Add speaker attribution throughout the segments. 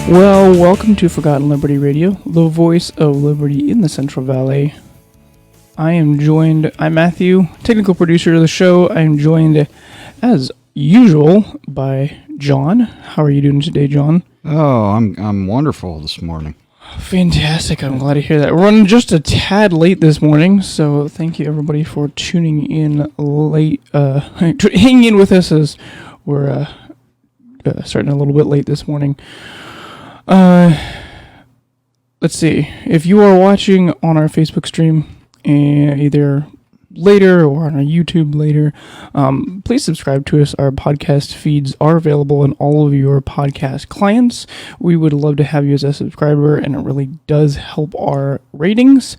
Speaker 1: Well, welcome to Forgotten Liberty Radio, the voice of liberty in the Central Valley. I'm Matthew, technical producer of the show. I'm joined, as usual, by John. How are you doing today, John?
Speaker 2: Oh, I'm wonderful this morning.
Speaker 1: Fantastic. I'm glad to hear that. We're running just a tad late this morning, so thank you everybody for tuning in late, hanging in with us as we're starting a little bit late this morning. Let's see. If you are watching on our Facebook stream, either later or on our YouTube later, please subscribe to us. Our podcast feeds are available in all of your podcast clients. We would love to have you as a subscriber, and it really does help our ratings.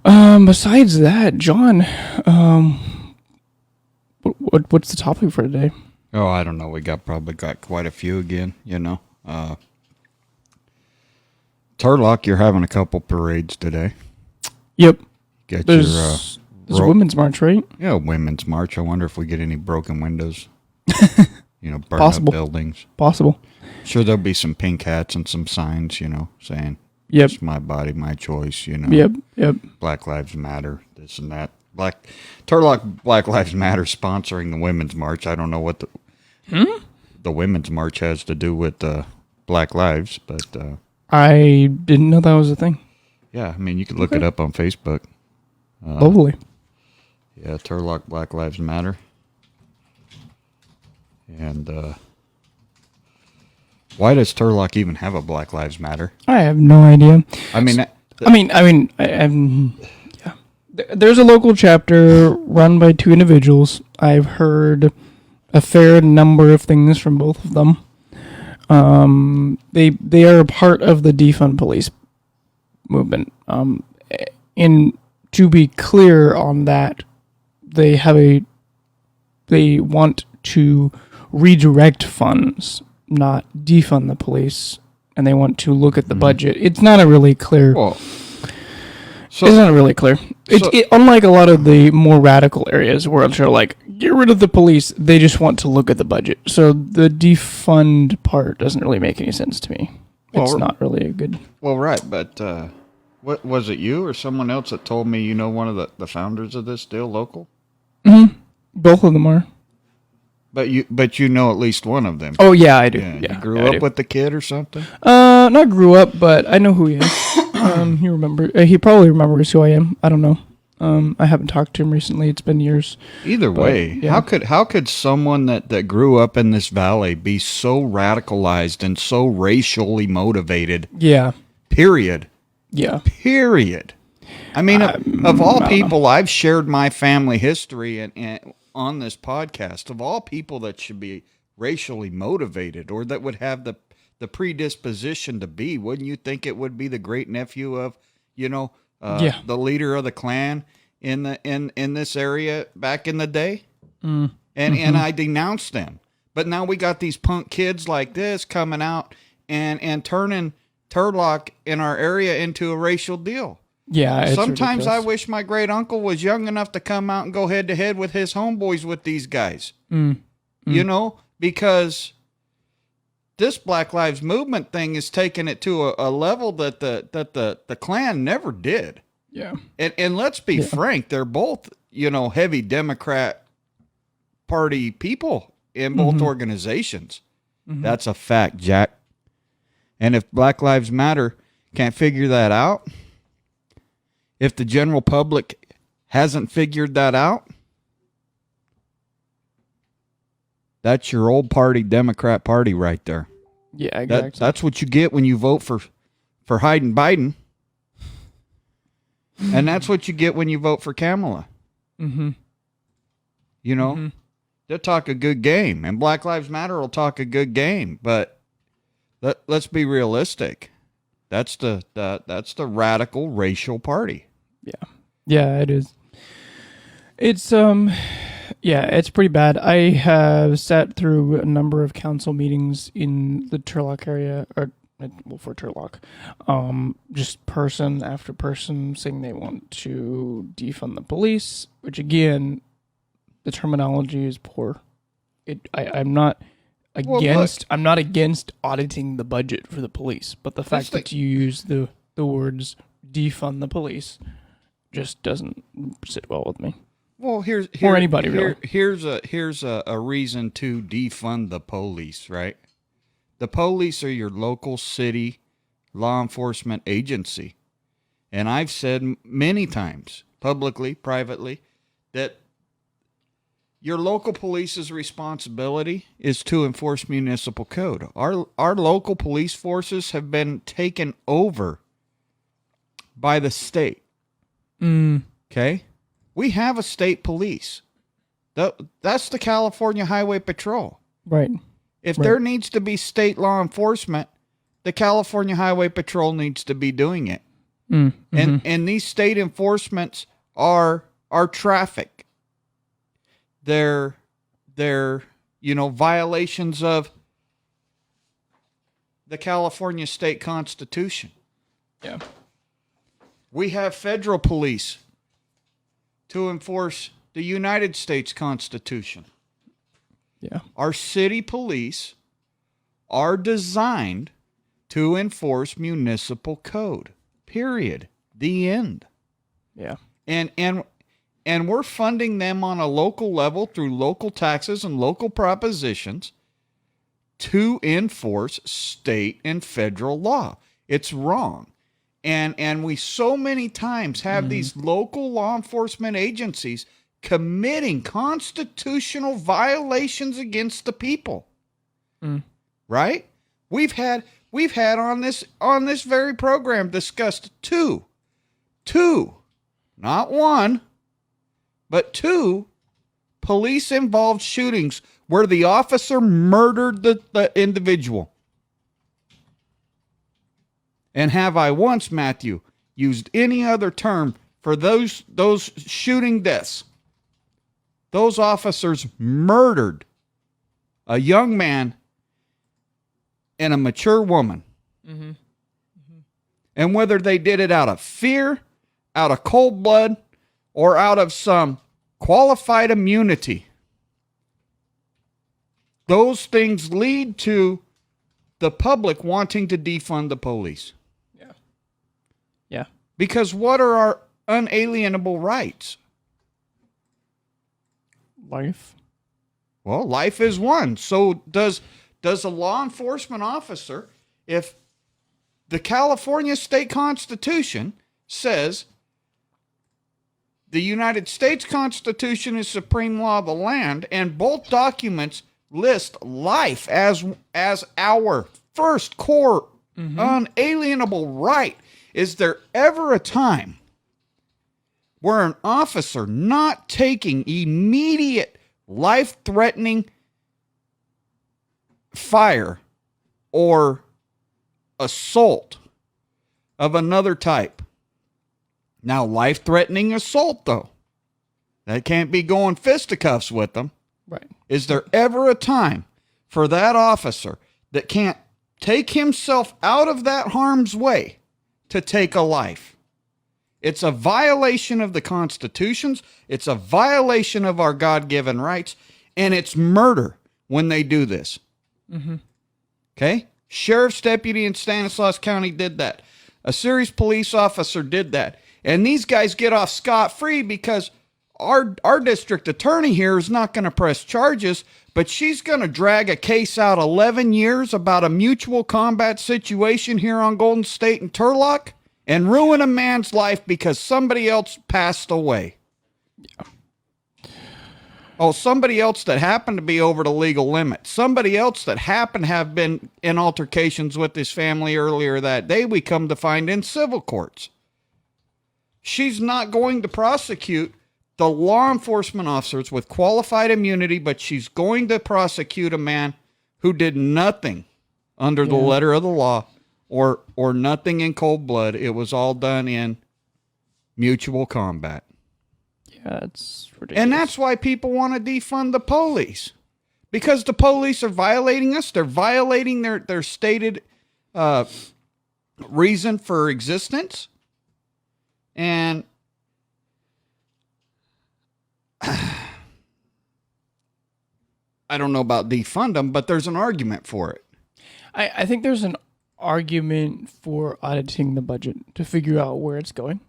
Speaker 1: Besides that, John, what's the topic for today?
Speaker 2: Oh, I don't know. We probably got quite a few again, you know. Turlock, you're having a couple parades today.
Speaker 1: Yep.
Speaker 2: There's
Speaker 1: a women's march, right?
Speaker 2: Yeah, women's march. I wonder if we get any broken windows. Burn
Speaker 1: Possible.
Speaker 2: Up buildings.
Speaker 1: Possible.
Speaker 2: Sure, there'll be some pink hats and some signs, saying,
Speaker 1: "Yep,
Speaker 2: it's my body, my choice."
Speaker 1: Yep.
Speaker 2: Black Lives Matter. This and that. Turlock Black Lives Matter sponsoring the women's march. I don't know what the women's march has to do with Black Lives, but
Speaker 1: I didn't know that was a thing.
Speaker 2: Yeah, I mean, you could look it up on Facebook.
Speaker 1: Lovely.
Speaker 2: Yeah, Turlock Black Lives Matter. And why does Turlock even have a Black Lives Matter?
Speaker 1: I have no idea. Yeah. There's a local chapter run by two individuals. I've heard a fair number of things from both of them. They are a part of the defund police movement. To be clear on that, they want to redirect funds, not defund the police, and they want to look at the budget. It's not really clear. It's not really clear. Unlike a lot of the more radical areas where it's like, get rid of the police, they just want to look at the budget. So the defund part doesn't really make any sense to me. It's not really a good...
Speaker 2: Well, right, but what was it, you or someone else that told me one of the founders of this deal local?
Speaker 1: Mm-hmm. Both of them are.
Speaker 2: But you know at least one of them.
Speaker 1: Oh, yeah, I do.
Speaker 2: Yeah, you grew up with the kid or something?
Speaker 1: Not grew up, but I know who he is. He probably remembers who I am. I don't know. I haven't talked to him recently. It's been years.
Speaker 2: Either way, yeah. How could someone that grew up in this valley be so radicalized and so racially motivated?
Speaker 1: Yeah.
Speaker 2: Period.
Speaker 1: Yeah.
Speaker 2: Period. I mean, of all people, I've shared my family history and on this podcast. Of all people that should be racially motivated or that would have the predisposition to be, wouldn't you think it would be the great nephew of, the leader of the Klan in this area back in the day? And I denounced them. But now we got these punk kids like this coming out and turning Turlock in our area into a racial deal.
Speaker 1: Yeah, it's
Speaker 2: sometimes
Speaker 1: ridiculous.
Speaker 2: I wish my great uncle was young enough to come out and go head to head with his homeboys with these guys. Because this Black Lives Movement thing is taking it to a level that the Klan never did.
Speaker 1: Yeah.
Speaker 2: And let's be frank, they're both, heavy Democrat Party people in both organizations. Mm-hmm. That's a fact, Jack. And if Black Lives Matter can't figure that out, if the general public hasn't figured that out, that's your old party, Democrat Party right there.
Speaker 1: Yeah, exactly.
Speaker 2: That's what you get when you vote for Biden. And that's what you get when you vote for Kamala.
Speaker 1: Mm-hmm.
Speaker 2: They'll talk a good game, and Black Lives Matter will talk a good game, but let's be realistic. That's the radical racial party.
Speaker 1: Yeah, it is. It's it's pretty bad. I have sat through a number of council meetings in the Turlock area, for Turlock, just person after person saying they want to defund the police, which again, the terminology is poor. I'm not
Speaker 2: Well, look,
Speaker 1: I'm not against auditing the budget for the police, but the fact that you use the words defund the police just doesn't sit well with me.
Speaker 2: well,
Speaker 1: Or anybody, really.
Speaker 2: Here's a reason to defund the police, right? The police are your local city law enforcement agency. And I've said many times, publicly, privately, that your local police's responsibility is to enforce municipal code. Our local police forces have been taken over by the state. Okay? We have a state police. That's the California Highway Patrol.
Speaker 1: Right.
Speaker 2: If there needs to be state law enforcement, the California Highway Patrol needs to be doing it. And these state enforcements are traffic. They're violations of the California state constitution.
Speaker 1: Yeah.
Speaker 2: We have federal police to enforce the United States Constitution.
Speaker 1: Yeah.
Speaker 2: Our city police are designed to enforce municipal code. Period. The end.
Speaker 1: Yeah.
Speaker 2: And we're funding them on a local level through local taxes and local propositions to enforce state and federal law. It's wrong. And we so many times have these local law enforcement agencies committing constitutional violations against the people. Right? We've had on this very program discussed two, not one, but two police involved shootings where the officer murdered the individual. And have I once, Matthew, used any other term for those shooting deaths? Those officers murdered a young man and a mature woman. And whether they did it out of fear, out of cold blood, or out of some qualified immunity, those things lead to the public wanting to defund the police.
Speaker 1: Yeah.
Speaker 2: Because what are our unalienable rights?
Speaker 1: Life.
Speaker 2: Well, life is one. So does a law enforcement officer, if the California state constitution says the United States Constitution is supreme law of the land, and both documents list life as our first core unalienable right, is there ever a time where an officer not taking immediate life-threatening fire or assault of another type? Now, life-threatening assault, though, that can't be going fisticuffs with them.
Speaker 1: Right.
Speaker 2: Is there ever a time for that officer that can't take himself out of that harm's way to take a life? It's a violation of the constitutions. It's a violation of our God-given rights. And it's murder when they do this. Okay? Sheriff's deputy in Stanislaus County did that. A serious police officer did that. And these guys get off scot-free because our district attorney here is not going to press charges, but she's going to drag a case out 11 years about a mutual combat situation here on Golden State and Turlock and ruin a man's life because somebody else passed away. Yeah. Oh, somebody else that happened to be over the legal limit. Somebody else that happened to have been in altercations with his family earlier that day, we come to find in civil courts. She's not going to prosecute the law enforcement officers with qualified immunity, but she's going to prosecute a man who did nothing under the letter of the law or nothing in cold blood. It was all done in mutual combat.
Speaker 1: Yeah, it's ridiculous.
Speaker 2: And that's why people want to defund the police. Because the police are violating us. They're violating their stated reason for existence. And I don't know about defund them, but there's an argument for it.
Speaker 1: I think there's an argument for auditing the budget to figure out where it's going.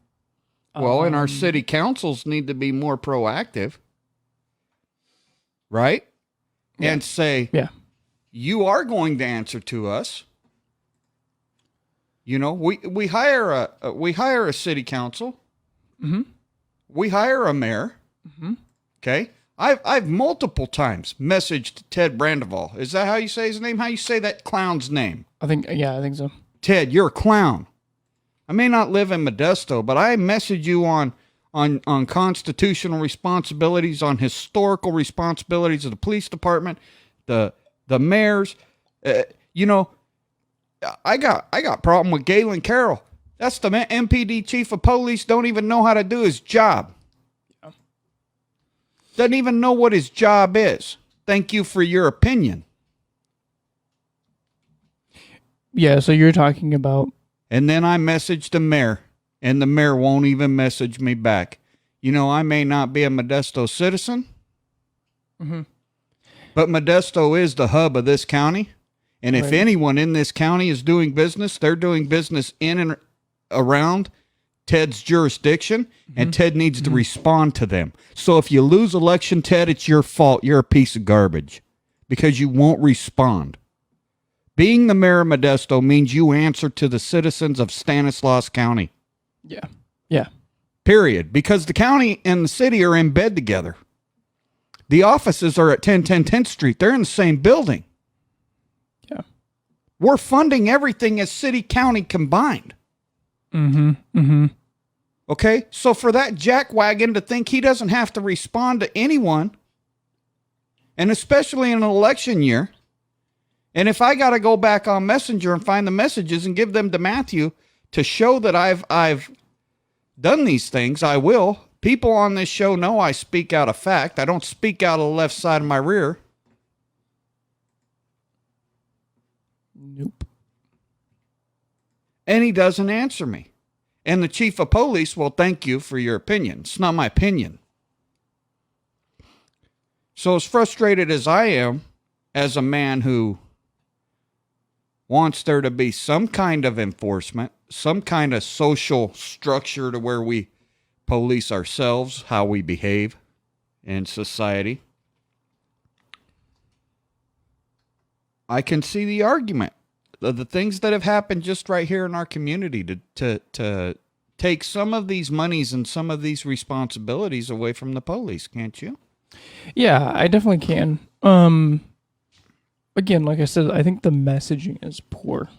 Speaker 2: Well, and our city councils need to be more proactive, right?
Speaker 1: Yeah.
Speaker 2: And say,
Speaker 1: Yeah.
Speaker 2: you are going to answer to us. You know, we hire a city council.
Speaker 1: Mm-hmm.
Speaker 2: We hire a mayor.
Speaker 1: Mm-hmm.
Speaker 2: Okay. I've multiple times messaged Ted Brandeval. Is that how you say his name? How you say that clown's name?
Speaker 1: I think so.
Speaker 2: Ted, you're a clown. I may not live in Modesto, but I message you on constitutional responsibilities, on historical responsibilities of the police department, the mayors. You know, I got problem with Galen Carroll. That's the MPD chief of police. Don't even know how to do his job. Yeah. Doesn't even know what his job is. Thank you for your opinion.
Speaker 1: Yeah, so you're talking about...
Speaker 2: And then I messaged the mayor, and the mayor won't even message me back. You know, I may not be a Modesto citizen, but Modesto is the hub of this county. And if anyone in this county is doing business, they're doing business in and around Ted's jurisdiction, and Ted needs to respond to them. So if you lose election, Ted, it's your fault. You're a piece of garbage because you won't respond. Being the mayor of Modesto means you answer to the citizens of Stanislaus County.
Speaker 1: Yeah. Yeah.
Speaker 2: Period. Because the county and the city are in bed together. The offices are at 1010 10th Street. They're in the same building.
Speaker 1: Yeah.
Speaker 2: We're funding everything as city county combined.
Speaker 1: Mm-hmm. Mm-hmm.
Speaker 2: Okay? So for that jackwagon to think he doesn't have to respond to anyone, and especially in an election year, and if I got to go back on Messenger and find the messages and give them to Matthew to show that I've done these things, I will. People on this show know I speak out of fact. I don't speak out of the left side of my rear.
Speaker 1: Nope.
Speaker 2: And he doesn't answer me. And the chief of police, well, thank you for your opinion. It's not my opinion. So as frustrated as I am, as a man who wants there to be some kind of enforcement, some kind of social structure to where we police ourselves, how we behave in society, I can see the argument. The things that have happened just right here in our community to take some of these monies and some of these responsibilities away from the police, can't you?
Speaker 1: Yeah, I definitely can. Again, like I said, I think the messaging is poor.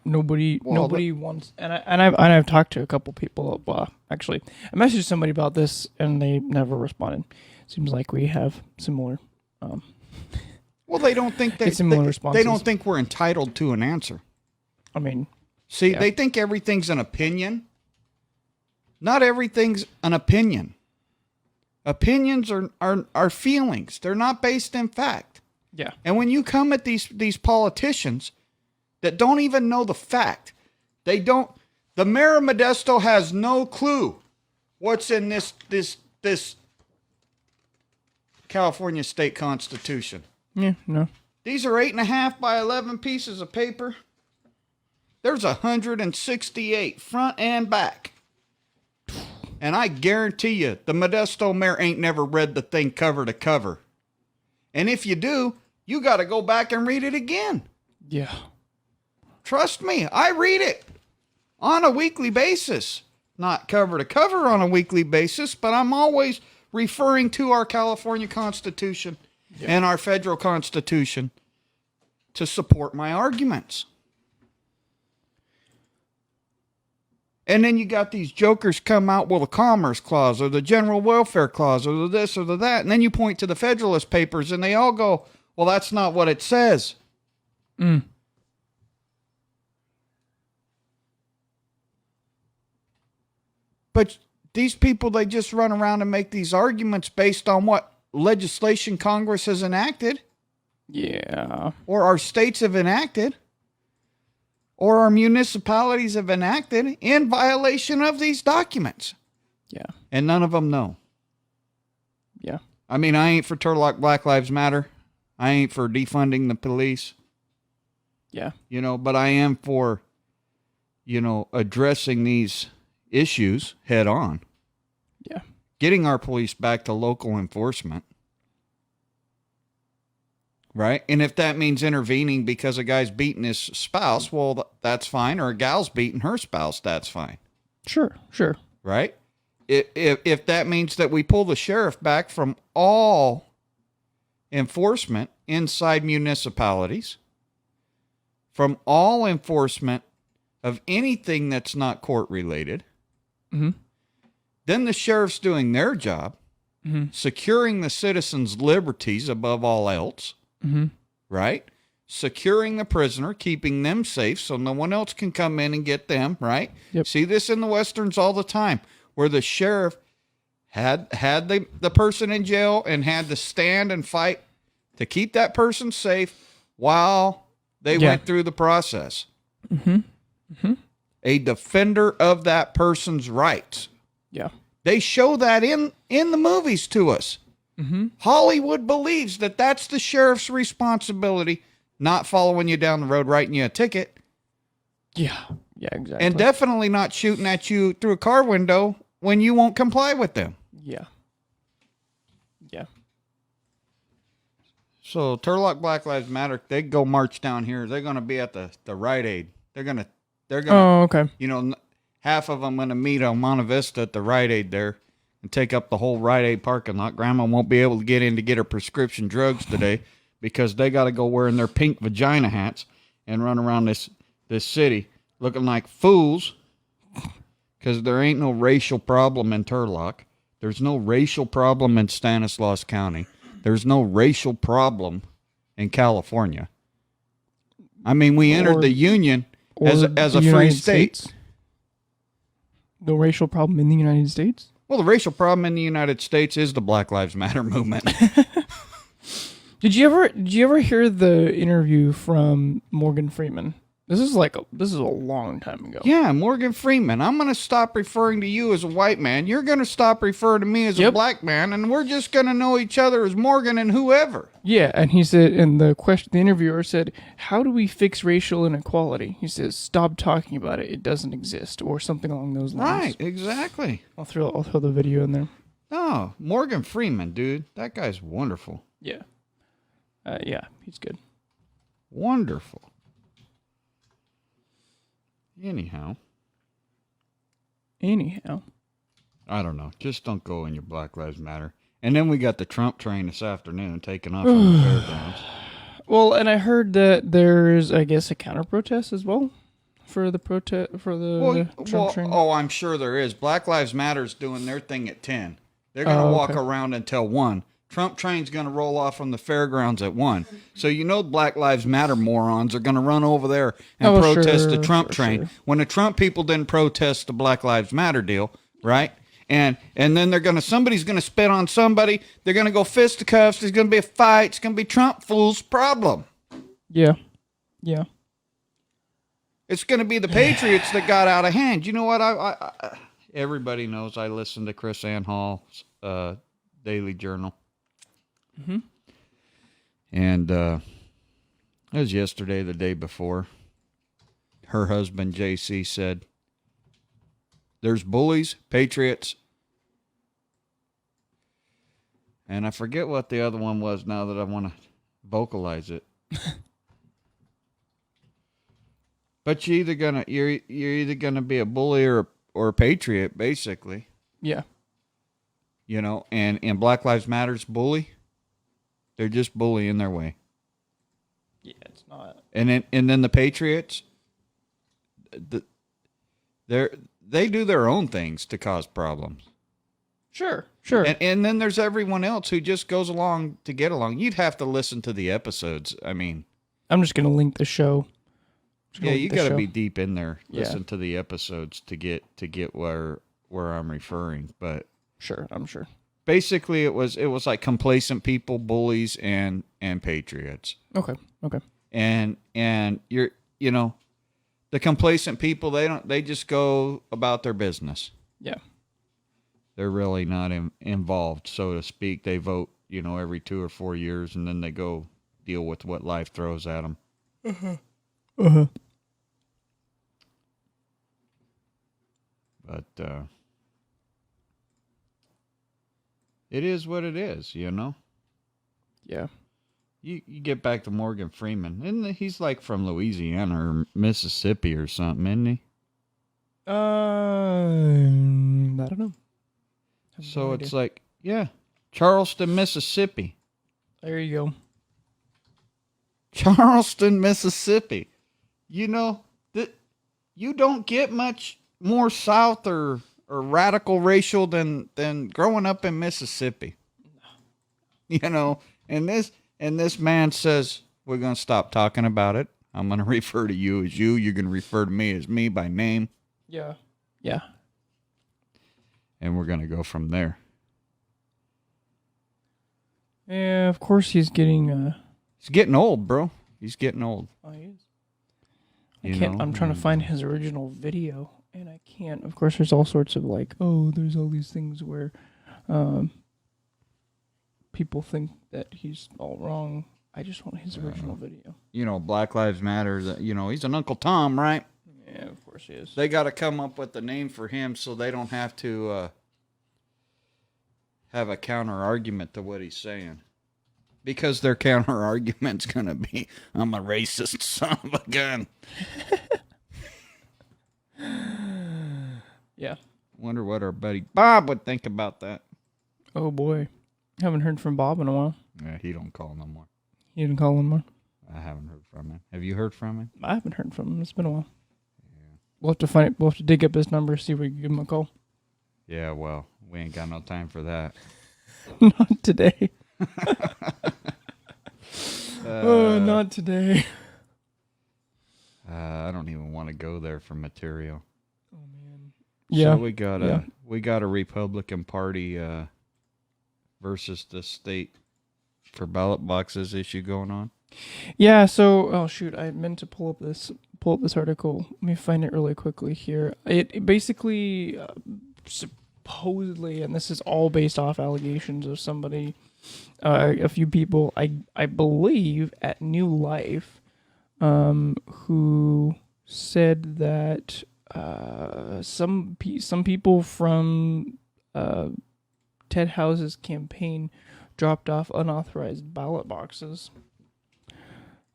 Speaker 1: Nobody wants, and I've talked to a couple people. Actually, I messaged somebody about this, and they never responded. Seems like we have similar.
Speaker 2: Well, they don't think they don't think we're entitled to an answer.
Speaker 1: I mean,
Speaker 2: see, they think everything's an opinion. Not everything's an opinion. Opinions are feelings. They're not based in fact.
Speaker 1: Yeah.
Speaker 2: And when you come at these politicians that don't even know the fact, the mayor of Modesto has no clue what's in this California state constitution.
Speaker 1: Yeah, no.
Speaker 2: These are 8.5 by 11 pieces of paper. There's 168 front and back. And I guarantee you, the Modesto mayor ain't never read the thing cover to cover. And if you do, you got to go back and read it again.
Speaker 1: Yeah.
Speaker 2: Trust me, I read it on a weekly basis. Not cover to cover on a weekly basis, but I'm always referring to our California Constitution and our federal Constitution to support my arguments. And then you got these jokers come out with a Commerce Clause or the General Welfare Clause or the this or the that. And then you point to the Federalist Papers and they all go, well, that's not what it says. But these people, they just run around and make these arguments based on what legislation Congress has enacted.
Speaker 1: Yeah.
Speaker 2: Or our states have enacted. Or our municipalities have enacted in violation of these documents.
Speaker 1: Yeah.
Speaker 2: And none of them know.
Speaker 1: Yeah.
Speaker 2: I mean, I ain't for Turlock Black Lives Matter. I ain't for defunding the police.
Speaker 1: Yeah.
Speaker 2: You know, but I am for, you know, addressing these issues head on.
Speaker 1: Yeah.
Speaker 2: Getting our police back to local enforcement. Right? And if that means intervening because a guy's beating his spouse, well, that's fine. Or a gal's beating her spouse, that's fine.
Speaker 1: Sure.
Speaker 2: Right? If that means that we pull the sheriff back from all enforcement inside municipalities, from all enforcement of anything that's not court related,
Speaker 1: Mm-hmm.
Speaker 2: then the sheriff's doing their job,
Speaker 1: Mm-hmm.
Speaker 2: securing the citizens' liberties above all else,
Speaker 1: Mm-hmm.
Speaker 2: right? Securing the prisoner, keeping them safe so no one else can come in and get them, right?
Speaker 1: Yep.
Speaker 2: See this in the Westerns all the time, where the sheriff had the person in jail and had to stand and fight to keep that person safe while they went through the process.
Speaker 1: Mm-hmm. Mm-hmm.
Speaker 2: A defender of that person's rights.
Speaker 1: Yeah.
Speaker 2: They show that in the movies to us.
Speaker 1: Mm-hmm.
Speaker 2: Hollywood believes that that's the sheriff's responsibility, not following you down the road, writing you a ticket.
Speaker 1: Yeah. Yeah, exactly.
Speaker 2: And definitely not shooting at you through a car window when you won't comply with them.
Speaker 1: Yeah. Yeah.
Speaker 2: So Turlock Black Lives Matter, they go march down here. They're going to be at the Rite Aid. They're going to,
Speaker 1: Oh, okay.
Speaker 2: you know, half of them going to meet on Monte Vista at the Rite Aid there and take up the whole Rite Aid parking lot. Grandma won't be able to get in to get her prescription drugs today because they got to go wearing their pink vagina hats and run around this city looking like fools because there ain't no racial problem in Turlock. There's no racial problem in Stanislaus County. There's no racial problem in California. I mean, we entered the Union as a free state.
Speaker 1: No racial problem in the United States?
Speaker 2: Well, the racial problem in the United States is the Black Lives Matter movement.
Speaker 1: Did you ever hear the interview from Morgan Freeman? This is a long time ago.
Speaker 2: Yeah, Morgan Freeman. I'm going to stop referring to you as a white man. You're going to stop referring to me as a black man, and we're just going to know each other as Morgan and whoever.
Speaker 1: Yeah, and he said, and the interviewer said, "How do we fix racial inequality?" He says, "Stop talking about it. It doesn't exist," or something along those lines.
Speaker 2: Right, exactly.
Speaker 1: I'll throw the video in there.
Speaker 2: Oh, Morgan Freeman, dude. That guy's wonderful.
Speaker 1: Yeah. Yeah, he's good.
Speaker 2: Wonderful. Anyhow, I don't know. Just don't go in your Black Lives Matter. And then we got the Trump train this afternoon taking off on the fairgrounds.
Speaker 1: Well, and I heard that there's, I guess, a counter protest as well for the Trump train.
Speaker 2: Oh, I'm sure there is. Black Lives Matter's doing their thing at 10. They're going to walk around until 1. Trump train's going to roll off from the fairgrounds at 1. So you know Black Lives Matter morons are going to run over there and protest the Trump train. Sure. When the Trump people didn't protest the Black Lives Matter deal, right? And then somebody's going to spit on somebody. They're going to go fisticuffs. There's going to be a fight. It's going to be Trump fools' problem.
Speaker 1: Yeah. Yeah.
Speaker 2: It's going to be the Patriots that got out of hand. You know what? I everybody knows I listen to Chris Ann Hall's Daily Journal.
Speaker 1: Mm-hmm.
Speaker 2: And it was yesterday, the day before. Her husband, JC, said, "There's bullies, patriots." And I forget what the other one was now that I want to vocalize it. But you're either gonna be a bully or a patriot, basically.
Speaker 1: Yeah.
Speaker 2: You know, and Black Lives Matter's bully. They're just bullying their way.
Speaker 1: Yeah, it's not.
Speaker 2: And then the Patriots, they do their own things to cause problems.
Speaker 1: Sure.
Speaker 2: And then there's everyone else who just goes along to get along. You'd have to listen to the episodes. I mean,
Speaker 1: I'm just gonna link the show.
Speaker 2: Yeah, you got to be deep in there. Listen to the episodes to get where I'm referring. But
Speaker 1: sure, I'm sure.
Speaker 2: Basically, it was like complacent people, bullies, and patriots.
Speaker 1: Okay.
Speaker 2: And the complacent people, they just go about their business.
Speaker 1: Yeah.
Speaker 2: They're really not involved, so to speak. They vote, every 2 or 4 years, and then they go deal with what life throws at them.
Speaker 1: Uh-huh.
Speaker 2: But it is what it is, you know?
Speaker 1: Yeah.
Speaker 2: You get back to Morgan Freeman. He's like from Louisiana or Mississippi or something, isn't he?
Speaker 1: I don't know.
Speaker 2: So it's like, yeah, Charleston, Mississippi.
Speaker 1: There you go.
Speaker 2: Charleston, Mississippi. You know, you don't get much more south or radical racial than growing up in Mississippi. You know, and this man says, we're going to stop talking about it. I'm going to refer to you as you. You're going to refer to me as me by name.
Speaker 1: Yeah. Yeah.
Speaker 2: And we're going to go from there.
Speaker 1: Yeah, of course he's getting...
Speaker 2: He's getting old, bro. He's getting old.
Speaker 1: Oh, he is. I'm trying to find his original video, and I can't. Of course, there's all sorts of like, oh, there's all these things where people think that he's all wrong. I just want his original video.
Speaker 2: You know, Black Lives Matter. You know, he's an Uncle Tom, right?
Speaker 1: Yeah, of course he is.
Speaker 2: They got to come up with a name for him so they don't have to have a counter argument to what he's saying. Because their counter argument's going to be, I'm a racist son of a gun.
Speaker 1: Yeah.
Speaker 2: Wonder what our buddy Bob would think about that.
Speaker 1: Oh, boy. Haven't heard from Bob in a while.
Speaker 2: Yeah, he don't call no more.
Speaker 1: You didn't call him more?
Speaker 2: I haven't heard from him. Have you heard from him?
Speaker 1: I haven't heard from him. It's been a while. Yeah. We'll have to find it. We'll have to dig up his number, see if we can give him a call.
Speaker 2: Yeah, well, we ain't got no time for that.
Speaker 1: Not today. Not today.
Speaker 2: I don't even want to go there for material.
Speaker 1: Oh man. Yeah.
Speaker 2: So we got a Republican Party versus the state for ballot boxes issue going on. Yeah.
Speaker 1: So, oh shoot, I meant to pull up this article. Let me find it really quickly here. It basically supposedly, and this is all based off allegations of somebody. A few people, I believe, at New Life, who said that some people from Ted House's campaign dropped off unauthorized ballot boxes.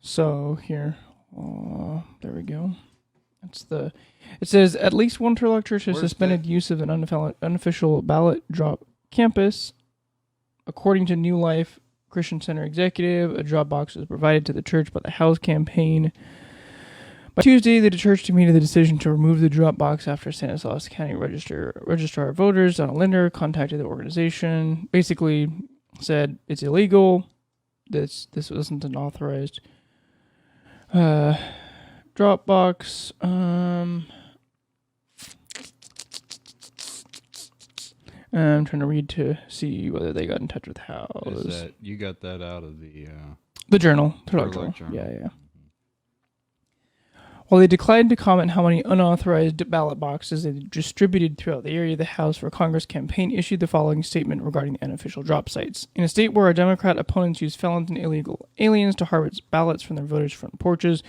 Speaker 1: So here, there we go. It says at least one Turlock church has suspended use of an unofficial ballot drop campus. According to New Life Christian Center executive, a drop box was provided to the church by the House campaign. By Tuesday, the church made the decision to remove the drop box after Stanislaus County Registrar of Voters, Donna Linder, contacted the organization. Basically said it's illegal. This wasn't an authorized drop box. I'm trying to read to see whether they got in touch with House.
Speaker 2: You got that out of the
Speaker 1: journal? Journal. Yeah. Mm-hmm. While they declined to comment how many unauthorized ballot boxes they distributed throughout the area, the House for Congress campaign issued the following statement regarding the unofficial drop sites. In a state where our Democrat opponents use felons and illegal aliens to harvest ballots from their voters' front porches,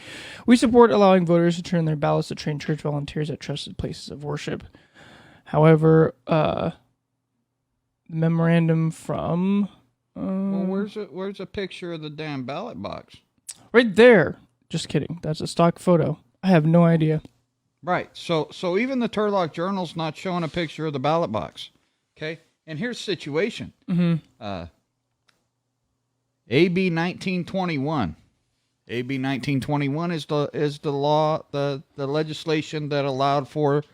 Speaker 1: we support allowing voters to turn their ballots to trained church volunteers at trusted places of worship. However, memorandum from
Speaker 2: well, where's a picture of the damn ballot box?
Speaker 1: Right there. Just kidding. That's a stock photo. I have no idea.
Speaker 2: Right. So even the Turlock Journal's not showing a picture of the ballot box. Okay. And here's the situation.
Speaker 1: Mm-hmm.
Speaker 2: AB 1921. AB 1921 is the law, the legislation that allowed for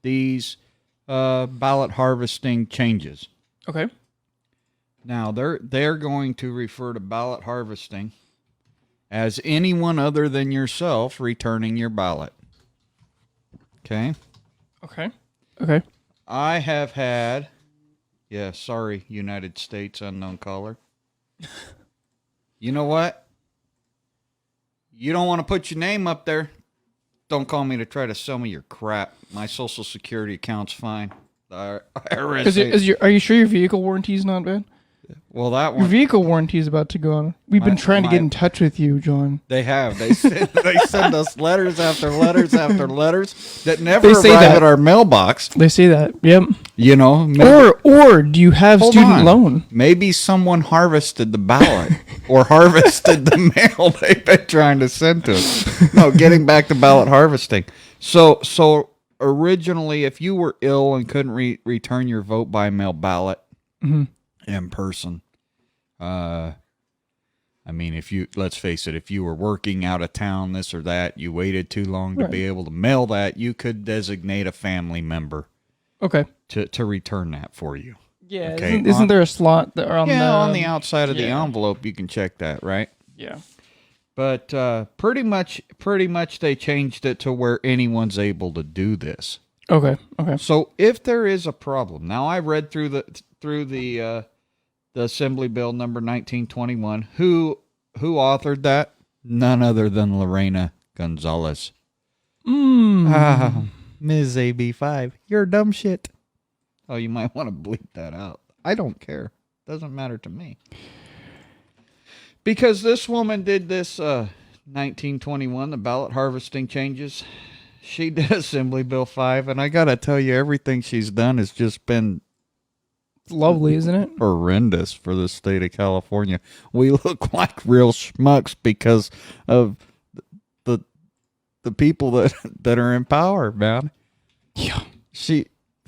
Speaker 2: these ballot harvesting changes.
Speaker 1: Okay.
Speaker 2: Now they're going to refer to ballot harvesting as anyone other than yourself returning your ballot. Okay?
Speaker 1: Okay.
Speaker 2: I have had, sorry, United States unknown caller. You know what? You don't want to put your name up there. Don't call me to try to sell me your crap. My Social Security account's fine. The IRS.
Speaker 1: Are you sure your vehicle warranty is not bad?
Speaker 2: Well, that
Speaker 1: Your
Speaker 2: one
Speaker 1: vehicle warranty is about to go on. We've been trying to get in touch with you, John.
Speaker 2: they have. They send us letters after letters after letters that never
Speaker 1: They say
Speaker 2: arrive
Speaker 1: that.
Speaker 2: at our mailbox.
Speaker 1: They say that. Yep.
Speaker 2: You know, maybe,
Speaker 1: Or do you have
Speaker 2: hold
Speaker 1: student
Speaker 2: on.
Speaker 1: loan?
Speaker 2: Maybe someone harvested the ballot or harvested the mail they've been trying to send to us. No, getting back to ballot harvesting. So originally, if you were ill and couldn't return your vote by mail ballot in person, I mean, let's face it, if you were working out of town, this or that, you waited too long to be able to mail that, you could designate a family member
Speaker 1: Okay.
Speaker 2: to return that for you.
Speaker 1: Yeah.
Speaker 2: Okay.
Speaker 1: Isn't there a slot there on
Speaker 2: on the outside of the
Speaker 1: yeah.
Speaker 2: envelope, you can check that, right?
Speaker 1: Yeah.
Speaker 2: But pretty much they changed it to where anyone's able to do this.
Speaker 1: Okay. Okay.
Speaker 2: So if there is a problem, now I read through the Assembly Bill number 1921. Who authored that? None other than Lorena Gonzalez. Ms. AB5, you're dumb shit. Oh, you might want to bleep that out. I don't care. Doesn't matter to me. Because this woman did this 1921, the ballot harvesting changes. She did Assembly Bill 5, and I got to tell you, everything she's done has just been
Speaker 1: It's lovely, isn't it?
Speaker 2: horrendous for the state of California. We look like real schmucks because of the people that are in power, man.
Speaker 1: Yeah.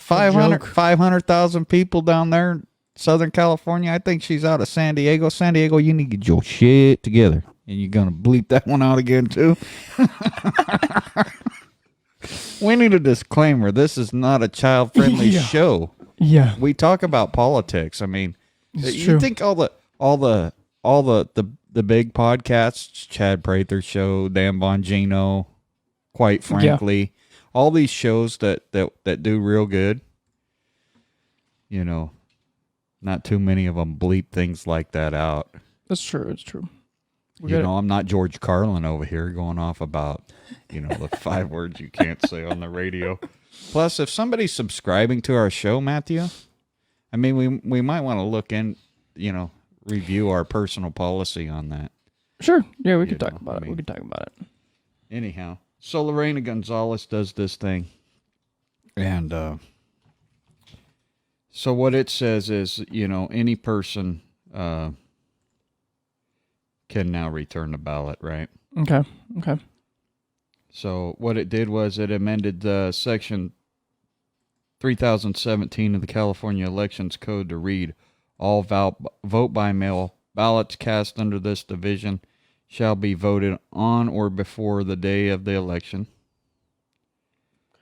Speaker 2: 500,000 people down there in Southern California. I think she's out of San Diego. San Diego, you need to get your shit together. And you're going to bleep that one out again, too? We need a disclaimer. This is not a child-friendly show.
Speaker 1: Yeah.
Speaker 2: We talk about politics. I mean,
Speaker 1: It's
Speaker 2: you
Speaker 1: true.
Speaker 2: think all the big podcasts, Chad Prather Show, Dan Bongino, quite frankly, all these shows that do real good, you know, not too many of them bleep things like that out.
Speaker 1: That's true. It's true.
Speaker 2: I'm not George Carlin over here going off about, the 5 words you can't say on the radio. Plus, if somebody's subscribing to our show, Matthew, I mean, we might want to look in, review our personal policy on that.
Speaker 1: Sure. Yeah, we could talk about it. We could talk about it.
Speaker 2: Anyhow, so Lorena Gonzalez does this thing. And so what it says is, any person can now return the ballot, right?
Speaker 1: Okay.
Speaker 2: So what it did was it amended Section 3017 of the California Elections Code to read, all vote by mail ballots cast under this division shall be voted on or before the day of the election.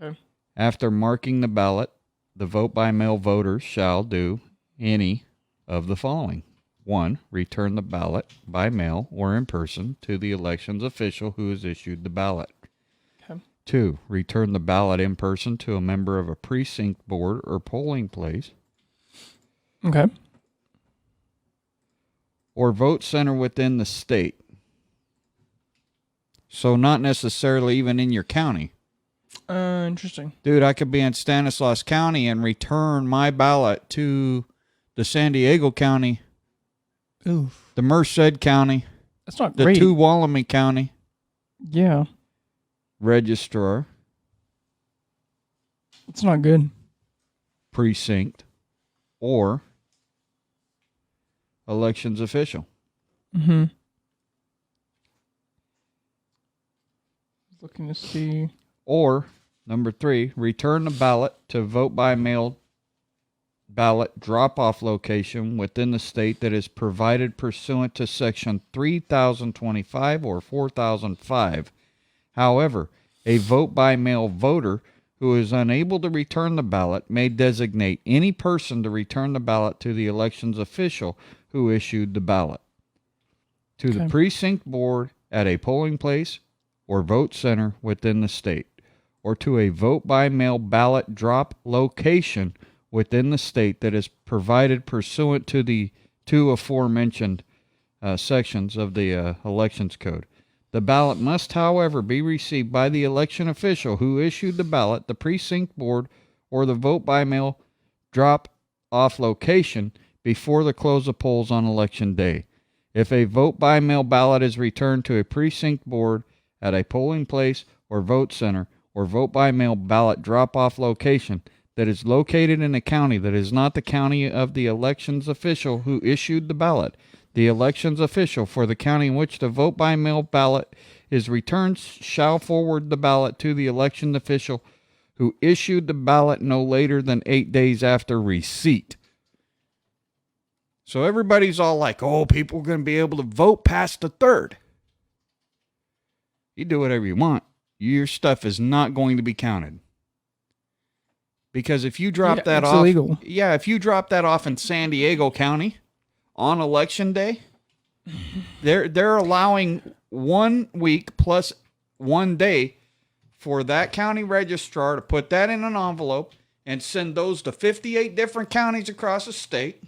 Speaker 1: Okay.
Speaker 2: After marking the ballot, the vote by mail voters shall do any of the following. 1. Return the ballot by mail or in person to the elections official who has issued the ballot.
Speaker 1: Okay.
Speaker 2: 2. Return the ballot in person to a member of a precinct board or polling place
Speaker 1: Okay.
Speaker 2: or vote center within the state. So not necessarily even in your county.
Speaker 1: Interesting.
Speaker 2: Dude, I could be in Stanislaus County and return my ballot to the San Diego County,
Speaker 1: Oof.
Speaker 2: the Merced County,
Speaker 1: That's not
Speaker 2: the
Speaker 1: great.
Speaker 2: Tuolumne County
Speaker 1: Yeah.
Speaker 2: registrar,
Speaker 1: It's not good.
Speaker 2: precinct, or elections official.
Speaker 1: Mm-hmm. Looking to see.
Speaker 2: Or, number 3, return the ballot to vote by mail ballot drop-off location within the state that is provided pursuant to Section 3025 or 4005. However, a vote by mail voter who is unable to return the ballot may designate any person to return the ballot to the elections official who issued the ballot, to the precinct board at a polling place or vote center within the state, or to a vote by mail ballot drop location within the state that is provided pursuant to the two aforementioned sections of the Elections Code. The ballot must, however, be received by the election official who issued the ballot, the precinct board, or the vote by mail drop off location before the close of polls on election day. If a vote-by-mail ballot is returned to a precinct board at a polling place or vote center or vote-by-mail ballot drop-off location that is located in a county that is not the county of the elections official who issued the ballot, the elections official for the county in which the vote-by-mail ballot is returned shall forward the ballot to the election official who issued the ballot no later than 8 days after receipt. So everybody's all like, oh, people are going to be able to vote past the 3rd. You do whatever you want. Your stuff is not going to be counted. Because if you drop that off,
Speaker 1: illegal.
Speaker 2: Yeah, if you drop that off in San Diego County on election day, they're allowing 1 week plus 1 day for that county registrar to put that in an envelope and send those to 58 different counties across the state.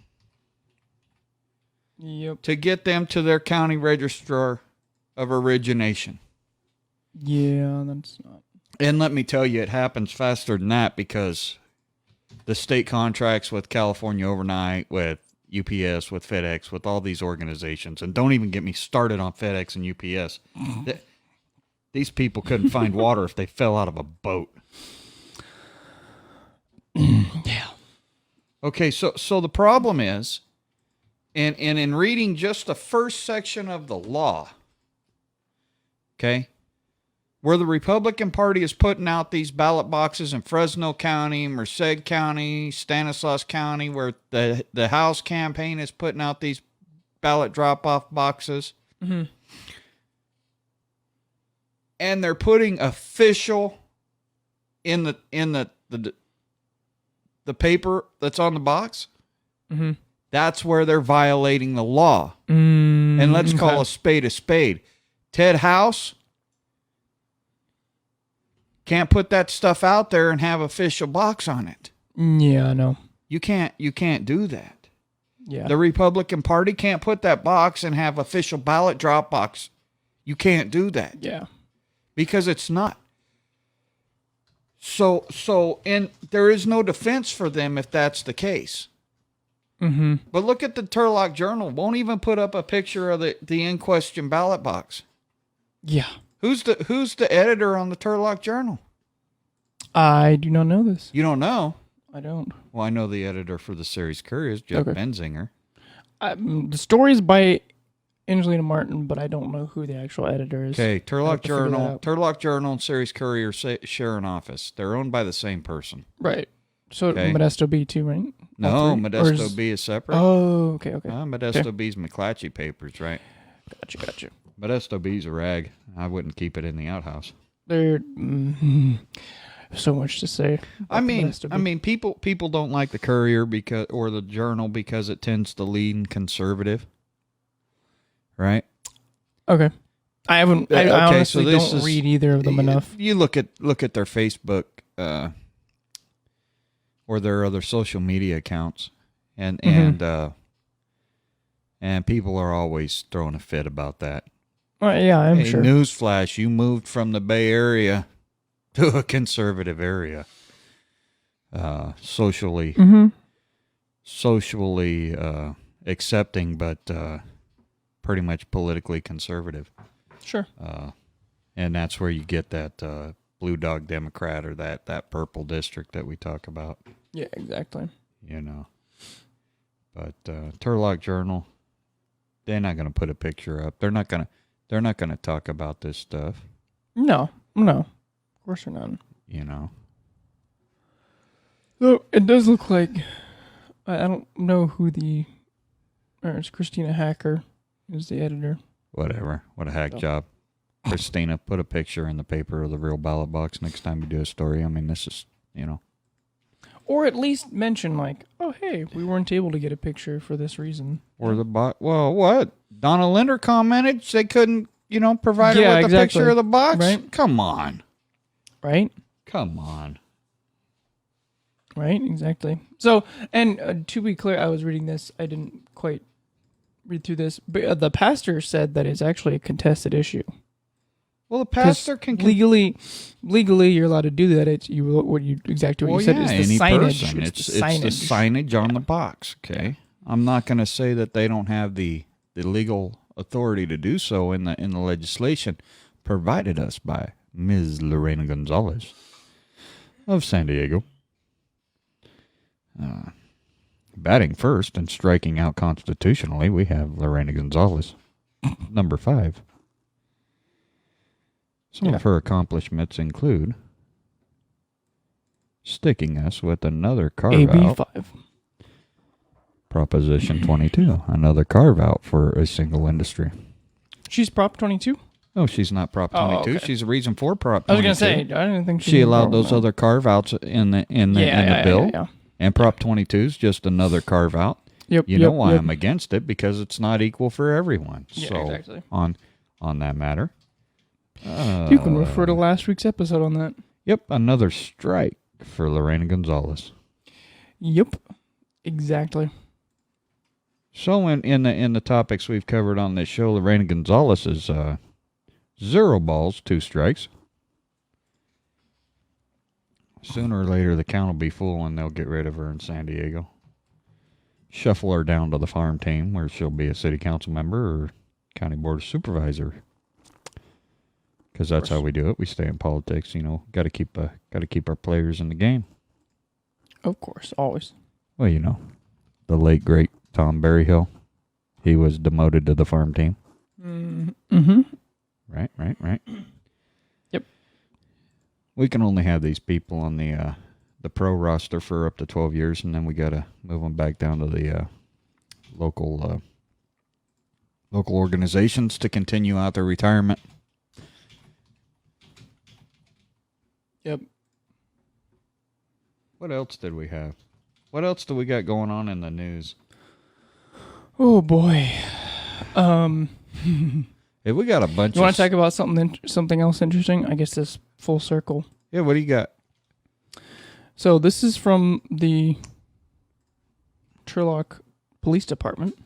Speaker 1: Yep.
Speaker 2: To get them to their county registrar of origination.
Speaker 1: Yeah, that's not.
Speaker 2: And let me tell you, it happens faster than that because the state contracts with California Overnight, with UPS, with FedEx, with all these organizations. And don't even get me started on FedEx and UPS. These people couldn't find water if they fell out of a boat.
Speaker 1: Yeah.
Speaker 2: Okay, so the problem is, and in reading just the first section of the law, okay, where the Republican Party is putting out these ballot boxes in Fresno County, Merced County, Stanislaus County, where the House campaign is putting out these ballot drop-off boxes.
Speaker 1: Mm-hmm.
Speaker 2: And they're putting official in the paper that's on the box.
Speaker 1: Mm-hmm.
Speaker 2: That's where they're violating the law. And let's call a spade a spade. Ted House can't put that stuff out there and have official box on it.
Speaker 1: Yeah, I know.
Speaker 2: You can't do that.
Speaker 1: Yeah.
Speaker 2: The Republican Party can't put that box and have official ballot drop box. You can't do that.
Speaker 1: Yeah.
Speaker 2: Because it's not. So and there is no defense for them if that's the case.
Speaker 1: Mm-hmm.
Speaker 2: But look at the Turlock Journal. Won't even put up a picture of the in question ballot box.
Speaker 1: Yeah.
Speaker 2: Who's the editor on the Turlock Journal?
Speaker 1: I do not know this.
Speaker 2: You don't know?
Speaker 1: I don't.
Speaker 2: Well, I know the editor for the Series Courier is Jeff Benzinger.
Speaker 1: The story's by Angelina Martin, but I don't know who the actual editor is.
Speaker 2: Okay, Turlock Journal and Series Courier share an office. They're owned by the same person.
Speaker 1: Right. So
Speaker 2: Okay.
Speaker 1: Modesto B too, right?
Speaker 2: No, Modesto B is separate.
Speaker 1: Oh, okay.
Speaker 2: Modesto B's McClatchy papers, right?
Speaker 1: Gotcha.
Speaker 2: Modesto B's a rag. I wouldn't keep it in the outhouse.
Speaker 1: There, so much to say.
Speaker 2: I mean, people don't like the Courier or the Journal because it tends to lean conservative, right?
Speaker 1: Okay. I haven't. I honestly don't read either of them enough.
Speaker 2: You look at their Facebook or their other social media accounts, and people are always throwing a fit about that.
Speaker 1: Yeah, I'm sure.
Speaker 2: Newsflash: you moved from the Bay Area to a conservative area, socially accepting, but pretty much politically conservative.
Speaker 1: Sure.
Speaker 2: And that's where you get that blue dog Democrat or that purple district that we talk about.
Speaker 1: Yeah, exactly.
Speaker 2: You know. But Turlock Journal, they're not going to put a picture up. They're not going to talk about this stuff.
Speaker 1: No. Of course they're not.
Speaker 2: You know.
Speaker 1: So it does look like I don't know who it's Christina Hacker is the editor.
Speaker 2: Whatever. What a hack job. Christina, put a picture in the paper of the real ballot box next time you do a story. I mean, this is, you know.
Speaker 1: Or at least mention like, oh, hey, we weren't able to get a picture for this reason.
Speaker 2: Or well, what? Donna Linder commented they couldn't, provide her with a picture of the box?
Speaker 1: Right.
Speaker 2: Come on.
Speaker 1: Right?
Speaker 2: Come on.
Speaker 1: Right, exactly. So, and to be clear, I was reading this. I didn't quite read through this. But the pastor said that it's actually a contested issue.
Speaker 2: Well, the pastor can
Speaker 1: legally, you're allowed to do that. It's exactly what you said is the signage.
Speaker 2: It's the signage on the box. Okay, I'm not going to say that they don't have the legal authority to do so in the legislation provided us by Ms. Lorena Gonzalez of San Diego. Batting first and striking out constitutionally, we have Lorena Gonzalez, number 5. Some of her accomplishments include sticking us with another carve-out.
Speaker 1: AB5.
Speaker 2: Proposition 22, another carve-out for a single industry.
Speaker 1: She's Prop 22?
Speaker 2: No, she's not Prop 22.
Speaker 1: Oh, okay.
Speaker 2: She's a reason for Prop 22.
Speaker 1: I was going to say, I didn't think
Speaker 2: she allowed those other carve-outs in the bill.
Speaker 1: Yeah.
Speaker 2: And Prop 22 is just another carve-out. You know why I'm against it, because it's not equal for everyone.
Speaker 1: Yeah,
Speaker 2: so
Speaker 1: exactly.
Speaker 2: On that matter.
Speaker 1: You can refer to last week's episode on that.
Speaker 2: Yep, another strike for Lorena Gonzalez.
Speaker 1: Yep, exactly.
Speaker 2: So in the topics we've covered on this show, Lorena Gonzalez is 0 balls, 2 strikes. Sooner or later, the count will be full and they'll get rid of her in San Diego. Shuffle her down to the farm team where she'll be a city council member or county board of supervisor. Because that's how we do it. We stay in politics, Got to keep our players in the game.
Speaker 1: Of course, always.
Speaker 2: Well, the late great Tom Berryhill, he was demoted to the farm team.
Speaker 1: Mm-hmm.
Speaker 2: Right.
Speaker 1: Yep.
Speaker 2: We can only have these people on the pro roster for up to 12 years, and then we got to move them back down to the local organizations to continue out their retirement.
Speaker 1: Yep.
Speaker 2: What else did we have? What else do we got going on in the news?
Speaker 1: Oh boy.
Speaker 2: Hey, we got a bunch.
Speaker 1: You want to talk about something else interesting? I guess this full circle.
Speaker 2: Yeah. What do you got?
Speaker 1: So this is from the Turlock Police Department,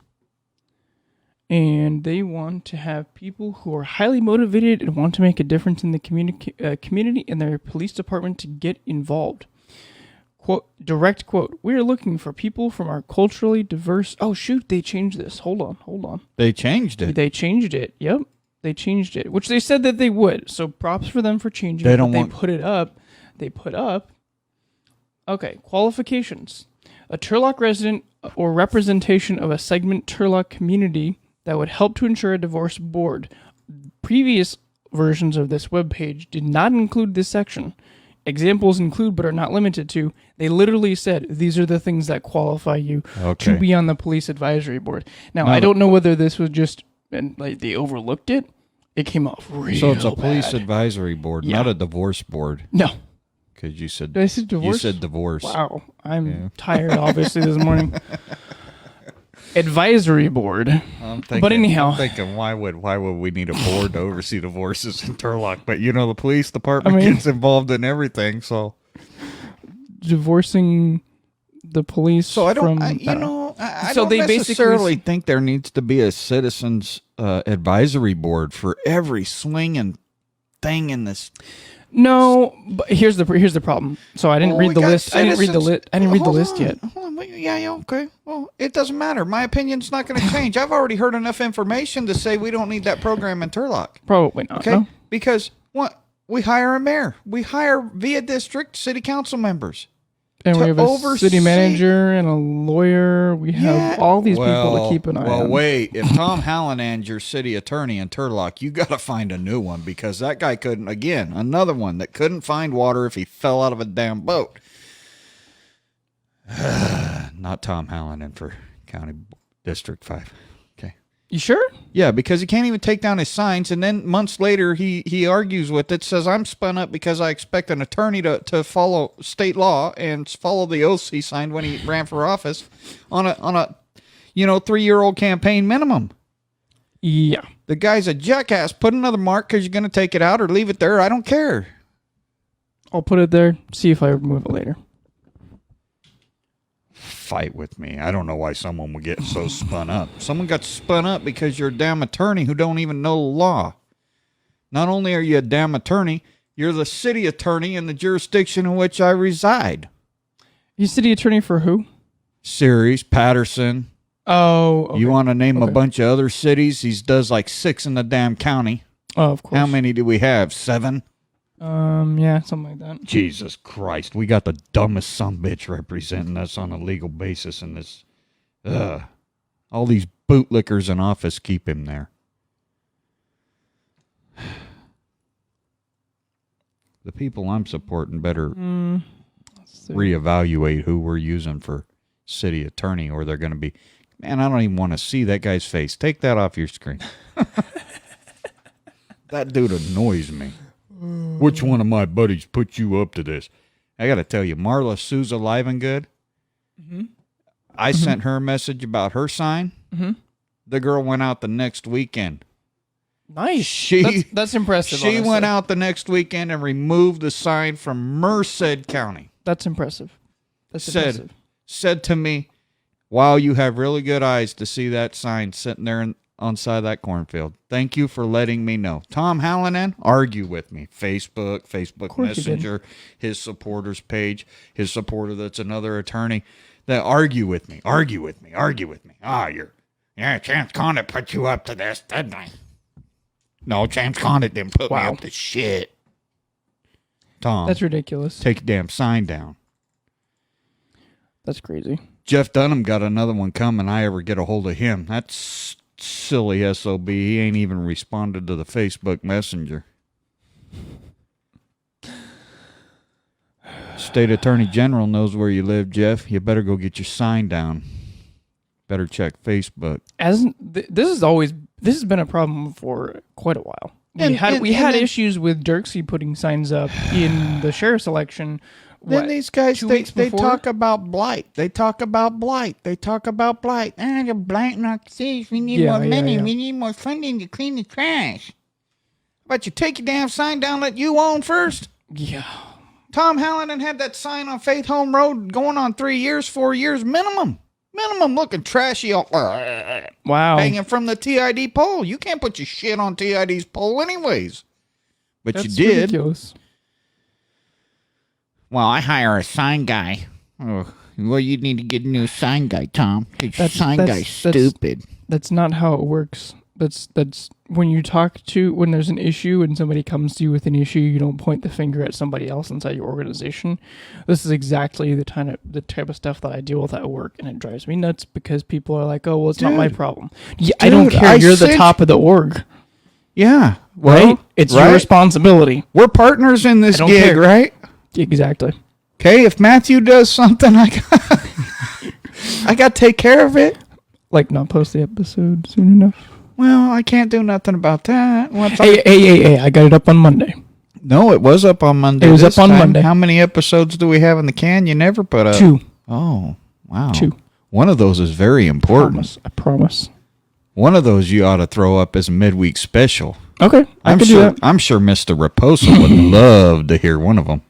Speaker 1: and they want to have people who are highly motivated and want to make a difference in the community and their police department to get involved. Quote, direct quote, "We are looking for people from our culturally diverse..." Oh, shoot, they changed this. Hold on.
Speaker 2: They changed it.
Speaker 1: They changed it. Yep, they changed it, which they said that they would. So props for them for changing
Speaker 2: they
Speaker 1: it.
Speaker 2: Don't
Speaker 1: but
Speaker 2: want...
Speaker 1: They put it up. Okay, qualifications. A Turlock resident or representation of a segment Turlock community that would help to ensure a divorce board. Previous versions of this webpage did not include this section. Examples include, but are not limited to. They literally said, these are the things that qualify you to be on the police advisory board. Now, I don't know whether this was just, and like they overlooked it. It came off real
Speaker 2: So it's a
Speaker 1: bad.
Speaker 2: Police advisory board, not a divorce board.
Speaker 1: No.
Speaker 2: Because you said...
Speaker 1: Did I say divorce?
Speaker 2: You said divorce.
Speaker 1: Wow. I'm tired, obviously, this morning. Advisory board. But anyhow,
Speaker 2: I'm thinking, why would we need a board to oversee divorces in Turlock? But the police department gets involved in everything. So
Speaker 1: divorcing the police.
Speaker 2: So I don't.
Speaker 1: From,
Speaker 2: I don't necessarily think there needs to be a citizens advisory board for every swinging thing in this.
Speaker 1: No, but here's the problem. So I didn't read the list. I didn't read the list yet.
Speaker 2: Hold on. Yeah, okay. Well, it doesn't matter. My opinion's not going to change. I've already heard enough information to say we don't need that program in Turlock.
Speaker 1: Probably not.
Speaker 2: Okay,
Speaker 1: no?
Speaker 2: Because what we hire a mayor, we hire via district city council members.
Speaker 1: And we have a city manager and a lawyer. We have all these people to keep an eye on.
Speaker 2: Well, wait. If Tom Hallinan's your city attorney in Turlock, you got to find a new one because that guy couldn't, again, another one that couldn't find water if he fell out of a damn boat. Not Tom Hallinan for County District 5. Okay.
Speaker 1: You sure?
Speaker 2: Yeah, because he can't even take down his signs, and then months later he argues with it, says I'm spun up because I expect an attorney to follow state law and follow the oaths he signed when he ran for office on a 3-year-old campaign minimum.
Speaker 1: Yeah.
Speaker 2: The guy's a jackass. Put another mark because you're going to take it out or leave it there. I don't care.
Speaker 1: I'll put it there, see if I remove it later.
Speaker 2: Fight with me. I don't know why someone would get so spun up. Someone got spun up because you're a damn attorney who don't even know the law. Not only are you a damn attorney, you're the city attorney in the jurisdiction in which I reside.
Speaker 1: You city attorney for who?
Speaker 2: Ceres, Patterson,
Speaker 1: Oh, okay.
Speaker 2: You want to name a
Speaker 1: Okay.
Speaker 2: bunch of other cities? He does like 6 in the damn county.
Speaker 1: Oh, of course.
Speaker 2: How many do we have? 7?
Speaker 1: Yeah, something like that.
Speaker 2: Jesus Christ. We got the dumbest sumbitch representing us on a legal basis in this. All these bootlickers in office keep him there. The people I'm supporting better reevaluate who we're using for city attorney, or they're going to be, man, I don't even want to see that guy's face. Take that off your screen. That dude annoys me. Which one of my buddies put you up to this? I got to tell you, Marla Souza alive and good. I sent her a message about her sign. The girl went out the next weekend.
Speaker 1: Nice. That's impressive.
Speaker 2: She
Speaker 1: honestly.
Speaker 2: went out the next weekend and removed the sign from Merced County.
Speaker 1: That's impressive. That's impressive.
Speaker 2: Said to me, wow, you have really good eyes to see that sign sitting there on side of that cornfield. Thank you for letting me know. Tom Hallinan, argue with me. Facebook Messenger, his supporters page, his supporter that's another attorney. They argue with me. James Conant put you up to this, didn't he? No, James Conant didn't put me up to shit. Tom.
Speaker 1: That's ridiculous.
Speaker 2: Take your damn sign down.
Speaker 1: That's crazy.
Speaker 2: Jeff Dunham got another one coming. I ever get a hold of him. That's silly SOB. He ain't even responded to the Facebook Messenger. State Attorney General knows where you live, Jeff. You better go get your sign down. Better check Facebook.
Speaker 1: This has been a problem for quite a while. We had issues with Dirksey putting signs up in the sheriff's election.
Speaker 2: Then these guys, they talk about blight. Ah, the blight not safe. We need more money. We need more funding to clean the trash. But you take your damn sign down that you own first.
Speaker 1: Yeah.
Speaker 2: Tom Hallinan had that sign on Faith Home Road going on 4 years minimum. Looking trashy.
Speaker 1: Wow.
Speaker 2: Hanging from the TID pole. You can't put your shit on TID's pole anyways. But
Speaker 1: That's
Speaker 2: you did.
Speaker 1: Ridiculous.
Speaker 2: Well, I hire a sign guy. Oh, well, you need to get a new sign guy, Tom. Your sign guy's stupid.
Speaker 1: That's not how it works. That's when there's an issue and somebody comes to you with an issue, you don't point the finger at somebody else inside your organization. This is exactly the type of stuff that I deal with at work, and it drives me nuts because people are like, "Oh, well, it's not my problem." Yeah, I don't care. You're the top of the org.
Speaker 2: Yeah, well,
Speaker 1: right? It's your responsibility.
Speaker 2: We're partners in this gig,
Speaker 1: care.
Speaker 2: right?
Speaker 1: Exactly.
Speaker 2: Okay, if Matthew does something, I got to take care of it.
Speaker 1: Like not post the episode soon enough.
Speaker 2: Well, I can't do nothing about that.
Speaker 1: Hey, I got it up on Monday.
Speaker 2: No, it was up on Monday.
Speaker 1: It was up on Monday.
Speaker 2: How many episodes do we have in the can? You never put up.
Speaker 1: 2.
Speaker 2: Oh, wow.
Speaker 1: 2.
Speaker 2: One of those is very important.
Speaker 1: I promise.
Speaker 2: One of those you ought to throw up as a midweek special.
Speaker 1: Okay, I can do that.
Speaker 2: I'm sure Mr. Raposa would love to hear one of them.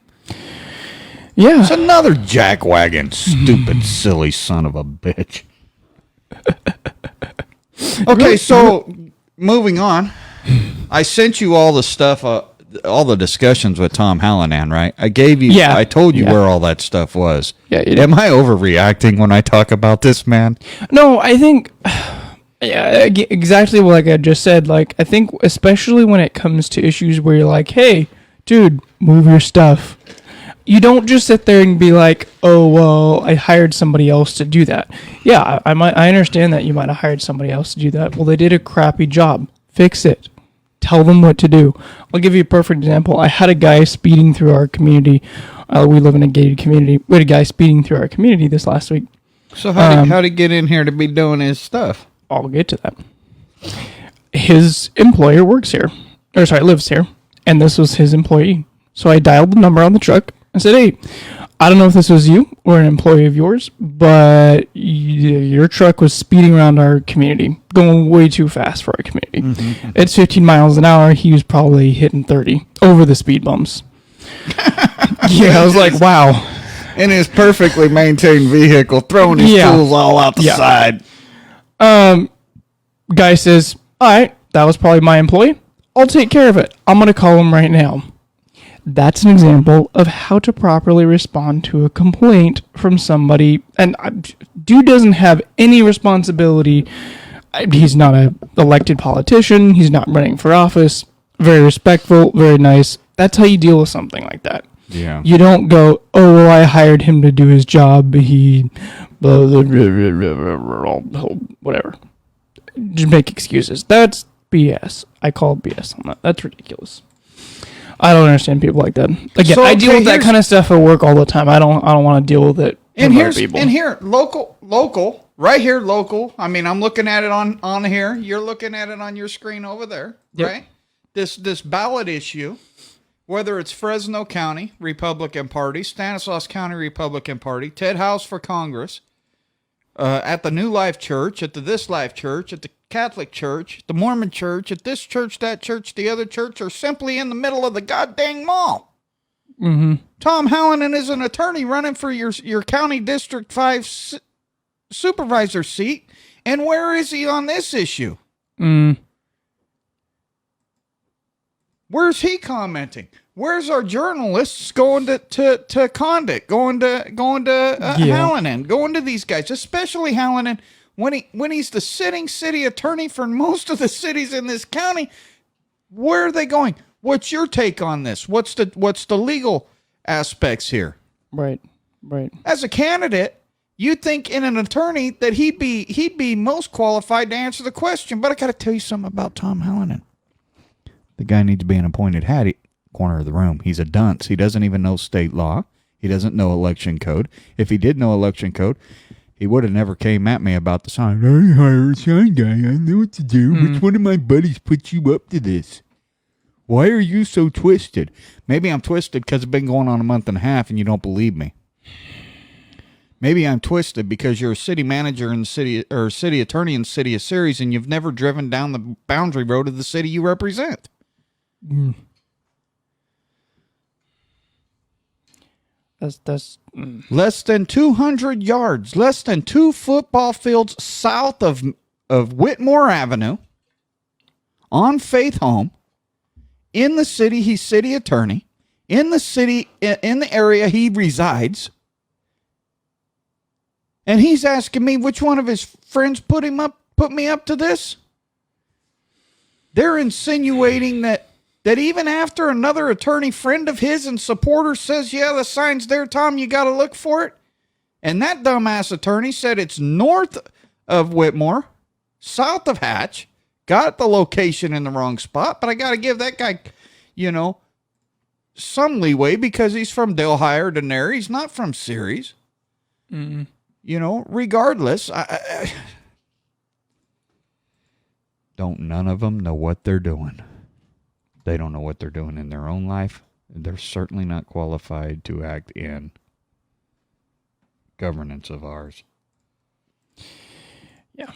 Speaker 1: Yeah.
Speaker 2: It's another jackwagon, stupid, silly son of a bitch. Okay, so moving on. I sent you all the stuff, all the discussions with Tom Hallinan, right? I gave you, I told you where all that stuff was.
Speaker 1: Yeah.
Speaker 2: Am I overreacting when I talk about this, man?
Speaker 1: No, I think, exactly like I just said. Like, I think especially when it comes to issues where you're like, hey, dude, move your stuff. You don't just sit there and be like, oh, well, I hired somebody else to do that. Yeah, I understand that you might have hired somebody else to do that. Well, they did a crappy job. Fix it. Tell them what to do. I'll give you a perfect example. I had a guy speeding through our community. We live in a gated community. We had a guy speeding through our community this last week.
Speaker 2: So how did he get in here to be doing his stuff?
Speaker 1: I'll get to that. His employer lives here, and this was his employee. So I dialed the number on the truck. I said, hey, I don't know if this was you or an employee of yours, but your truck was speeding around our community, going way too fast for our community. Mm-hmm. It's 15 miles an hour. He was probably hitting 30 over the speed bumps. Yeah, I was like, wow.
Speaker 2: In his perfectly maintained vehicle, throwing his tools all out the side.
Speaker 1: Guy says, all right, that was probably my employee. I'll take care of it. I'm going to call him right now. That's an example of how to properly respond to a complaint from somebody. And Dude doesn't have any responsibility. He's not an elected politician. He's not running for office. Very respectful, very nice. That's how you deal with something like that.
Speaker 2: Yeah.
Speaker 1: You don't go, oh, well, I hired him to do his job. He, blah, blah, blah, blah, blah, whatever. Just make excuses. That's BS. I call BS on that. That's ridiculous. I don't understand people like that. Again,
Speaker 2: So,
Speaker 1: I deal
Speaker 2: okay,
Speaker 1: with that kind of stuff at work all the time. I don't want to deal with it.
Speaker 2: And
Speaker 1: with
Speaker 2: here's
Speaker 1: other people.
Speaker 2: and here local right here local. I mean, I'm looking at it on here. You're looking at it on your screen over there,
Speaker 1: Yep.
Speaker 2: right? This ballot issue, whether it's Fresno County Republican Party, Stanislaus County Republican Party, Ted House for Congress, at the New Life Church, at the This Life Church, at the Catholic Church, the Mormon Church, at this church, that church, the other church, or simply in the middle of the goddamn mall.
Speaker 1: Mm-hmm.
Speaker 2: Tom Hallinan is an attorney running for your county District 5 supervisor seat. And where is he on this issue? Where's he commenting? Where's our journalists going to Condit, going to Hallinan, going to these guys, especially Hallinan, when he's the sitting city attorney for most of the cities in this county? Where are they going? What's your take on this? What's the legal aspects here?
Speaker 1: Right.
Speaker 2: As a candidate, you'd think in an attorney that he'd be most qualified to answer the question. But I got to tell you something about Tom Hallinan. The guy needs to be an appointed hattie corner of the room. He's a dunce. He doesn't even know state law. He doesn't know election code. If he did know election code, he would have never came at me about the sign. I hire a sign guy. I know what to do. Which one of my buddies put you up to this? Why are you so twisted? Maybe I'm twisted because it's been going on a month and a half and you don't believe me. Maybe I'm twisted because you're a city manager in the city or city attorney in the city of Ceres and you've never driven down the boundary road of the city you represent.
Speaker 1: That's
Speaker 2: Less than 200 yards, less than 2 football fields south of Whitmore Avenue, on Faith Home, in the city he's city attorney, in the city, in the area he resides, and he's asking me which one of his friends put me up to this? They're insinuating that even after another attorney friend of his and supporter says, yeah, the sign's there, Tom, you got to look for it. And that dumbass attorney said it's north of Whitmore, south of Hatch, got the location in the wrong spot, but I got to give that guy, some leeway because he's from Delhi or Daenerys. He's not from Ceres. Regardless, don't none of them know what they're doing. They don't know what they're doing in their own life. They're certainly not qualified to act in governance of ours.
Speaker 1: Yeah.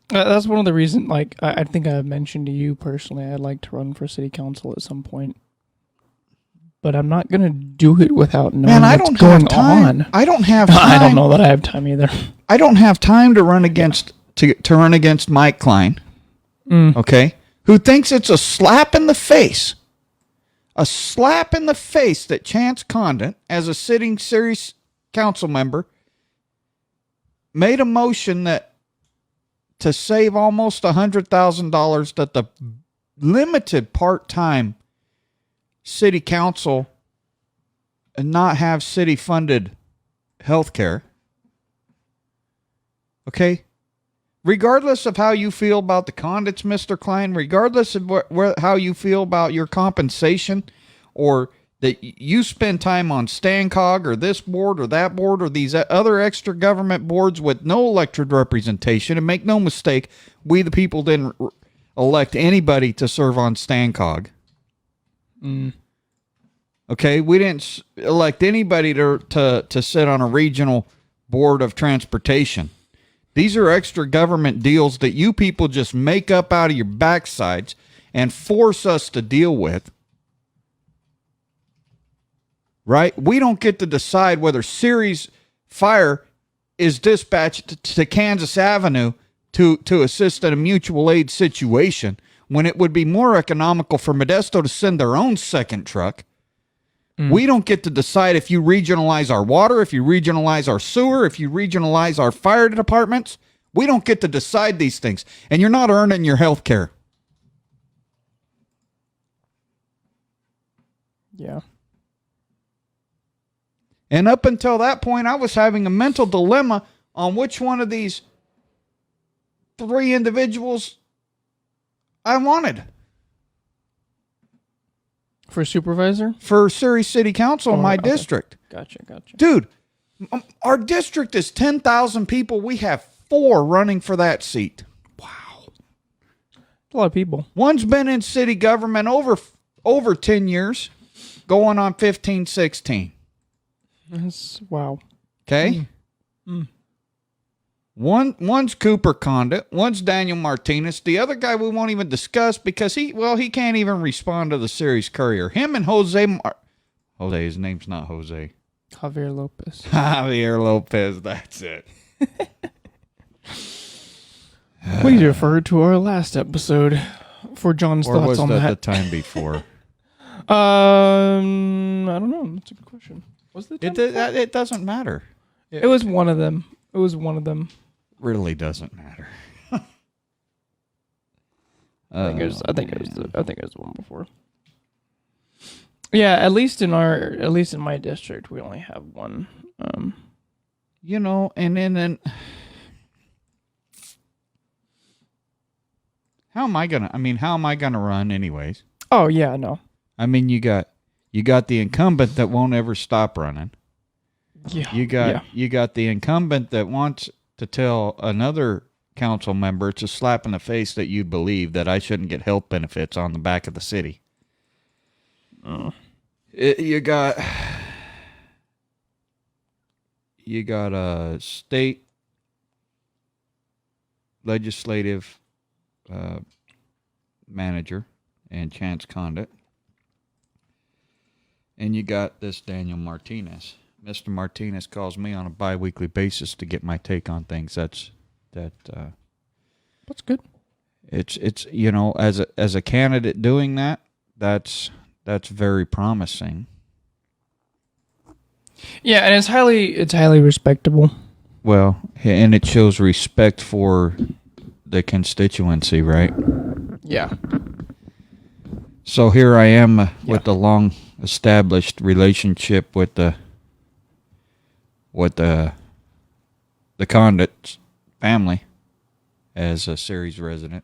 Speaker 1: That's one of the reasons, I think I mentioned to you personally, I'd like to run for city council at some point. But I'm not going to do it without knowing what's going on.
Speaker 2: I don't have time.
Speaker 1: I don't know that I have time either.
Speaker 2: I don't have time to run against to run against Mike Klein. Okay? Who thinks it's a slap in the face. A slap in the face that Chance Condon, as a sitting Ceres council member, made a motion that to save almost $100,000 that the limited part-time city council and not have city-funded health care. Okay? Regardless of how you feel about the Condits, Mr. Klein, regardless of how you feel about your compensation or that you spend time on StanCog or this board or that board or these other extra government boards with no elected representation, and make no mistake, we the people didn't elect anybody to serve on StanCog. Okay, we didn't elect anybody to sit on a regional board of transportation. These are extra government deals that you people just make up out of your backsides and force us to deal with. Right? We don't get to decide whether Ceres Fire is dispatched to Kansas Avenue to assist in a mutual aid situation when it would be more economical for Modesto to send their own second truck We don't get to decide if you regionalize our water, if you regionalize our sewer, if you regionalize our fire departments. We don't get to decide these things. And you're not earning your health care.
Speaker 1: Yeah.
Speaker 2: And up until that point, I was having a mental dilemma on which one of these 3 individuals I wanted.
Speaker 1: For supervisor?
Speaker 2: For Surrey City Council in my district.
Speaker 1: Gotcha.
Speaker 2: Dude, our district is 10,000 people. We have 4 running for that seat.
Speaker 1: Wow. A lot of people.
Speaker 2: One's been in city government over 10 years, going on 15, 16.
Speaker 1: Wow.
Speaker 2: Okay? One's Cooper Condit. One's Daniel Martinez. The other guy we won't even discuss because he can't even respond to the Series Courier. Him and Jose, his name's not Jose.
Speaker 1: Javier Lopez.
Speaker 2: Javier Lopez, that's it.
Speaker 1: Please refer to our last episode for John's
Speaker 2: or
Speaker 1: thoughts
Speaker 2: was
Speaker 1: on
Speaker 2: that
Speaker 1: that.
Speaker 2: the time before?
Speaker 1: I don't know. That's a good question. Was the time before?
Speaker 2: It doesn't matter.
Speaker 1: It was one of them.
Speaker 2: Really doesn't matter.
Speaker 1: I think it was the one before. Yeah, at least in my district, we only have one.
Speaker 2: And then how am I gonna run anyways?
Speaker 1: Oh yeah, no.
Speaker 2: I mean, you got the incumbent that won't ever stop running.
Speaker 1: Yeah.
Speaker 2: You got the incumbent that wants to tell another council member it's a slap in the face that you believe that I shouldn't get health benefits on the back of the city. You got a state legislative manager and Chance Condit. And you got this Daniel Martinez. Mr. Martinez calls me on a bi-weekly basis to get my take on things. That's
Speaker 1: good.
Speaker 2: It's as a candidate doing that, that's very promising.
Speaker 1: Yeah, and it's highly respectable.
Speaker 2: Well, and it shows respect for the constituency, right?
Speaker 1: Yeah.
Speaker 2: So here I am with the long established relationship with the Condit family as a Ceres resident,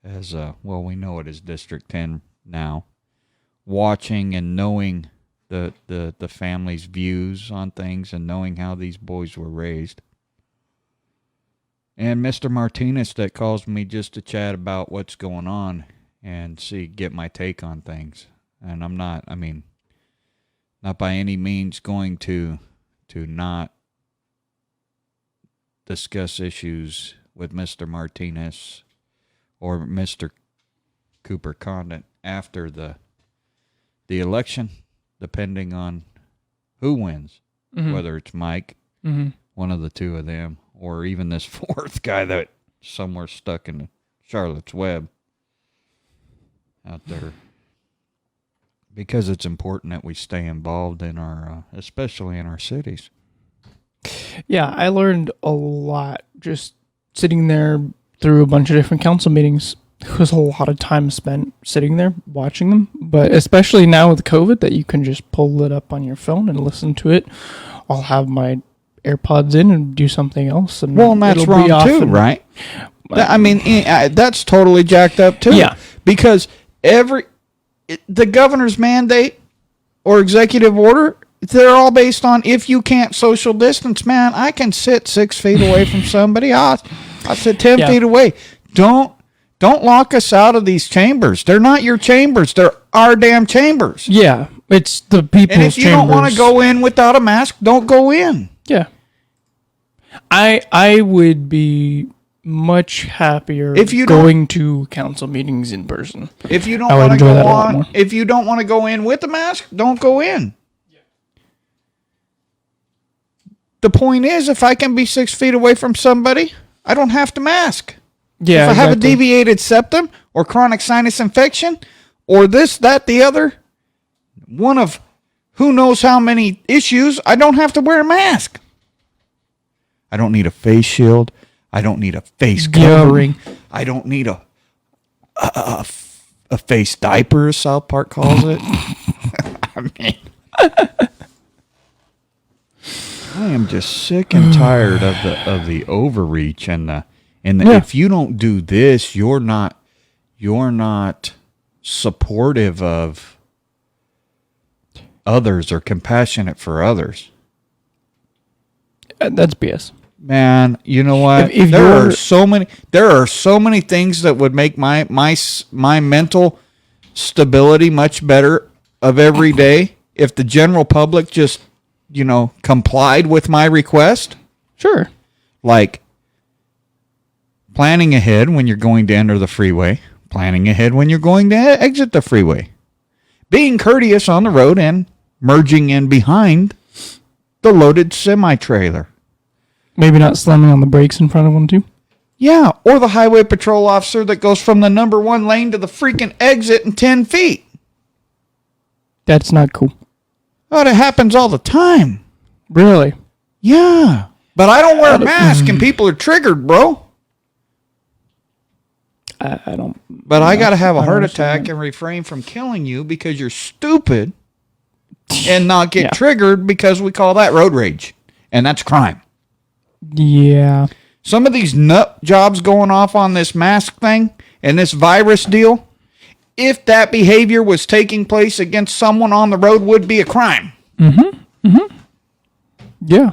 Speaker 2: as we know it as District 10 now, watching and knowing the family's views on things and knowing how these boys were raised. And Mr. Martinez that calls me just to chat about what's going on and get my take on things. And I'm not by any means going to not discuss issues with Mr. Martinez or Mr. Cooper Condit after the election, depending on who wins, whether it's Mike, one of the two of them, or even this fourth guy that somewhere stuck in Charlotte's Web out there. Because it's important that we stay involved in our, especially in our cities.
Speaker 1: Yeah, I learned a lot just sitting there through a bunch of different council meetings. It was a lot of time spent sitting there watching them, but especially now with COVID that you can just pull it up on your phone and listen to it. I'll have my AirPods in and do something else. And
Speaker 2: that's wrong too, right? That's totally jacked up too.
Speaker 1: Yeah.
Speaker 2: Because the governor's mandate or executive order, they're all based on if you can't social distance, man, I can sit 6 feet away from somebody. I'll sit 10 feet away. Don't lock us out of these chambers. They're not your chambers. They're our damn chambers.
Speaker 1: Yeah, it's the people's chambers.
Speaker 2: And if you don't want to go in without a mask, don't go in.
Speaker 1: Yeah. I would be much happier going to council meetings in person.
Speaker 2: If you don't want to go on, if you don't want to go in with a mask, don't go in. Yeah. The point is, if I can be 6 feet away from somebody, I don't have to mask.
Speaker 1: Yeah,
Speaker 2: if I have a deviated septum or chronic sinus infection or this, that, the other, one of who knows how many issues, I don't have to wear a mask. I don't need a face shield. I don't need a face covering. I don't need a face diaper, as South Park calls it. I mean, I am just sick and tired of the overreach and the if you don't do this, you're not supportive of others or compassionate for others.
Speaker 1: That's BS.
Speaker 2: Man, you know what?
Speaker 1: If
Speaker 2: there are so many things that would make my mental stability much better of every day if the general public just, complied with my request.
Speaker 1: Sure.
Speaker 2: Like planning ahead when you're going to enter the freeway, planning ahead when you're going to exit the freeway, being courteous on the road and merging in behind the loaded semi-trailer.
Speaker 1: Maybe not slamming on the brakes in front of one, too?
Speaker 2: Yeah, or the highway patrol officer that goes from the number 1 lane to the freaking exit in 10 feet.
Speaker 1: That's not cool.
Speaker 2: Oh, that happens all the time.
Speaker 1: Really?
Speaker 2: Yeah. But I don't wear a mask and people are triggered, bro.
Speaker 1: I don't.
Speaker 2: But I got to have a heart attack and refrain from killing you because you're stupid and not get triggered because we call that road rage. And that's crime.
Speaker 1: Yeah.
Speaker 2: Some of these nut jobs going off on this mask thing and this virus deal, if that behavior was taking place against someone on the road, would be a crime.
Speaker 1: Mm-hmm. Mm-hmm. Yeah.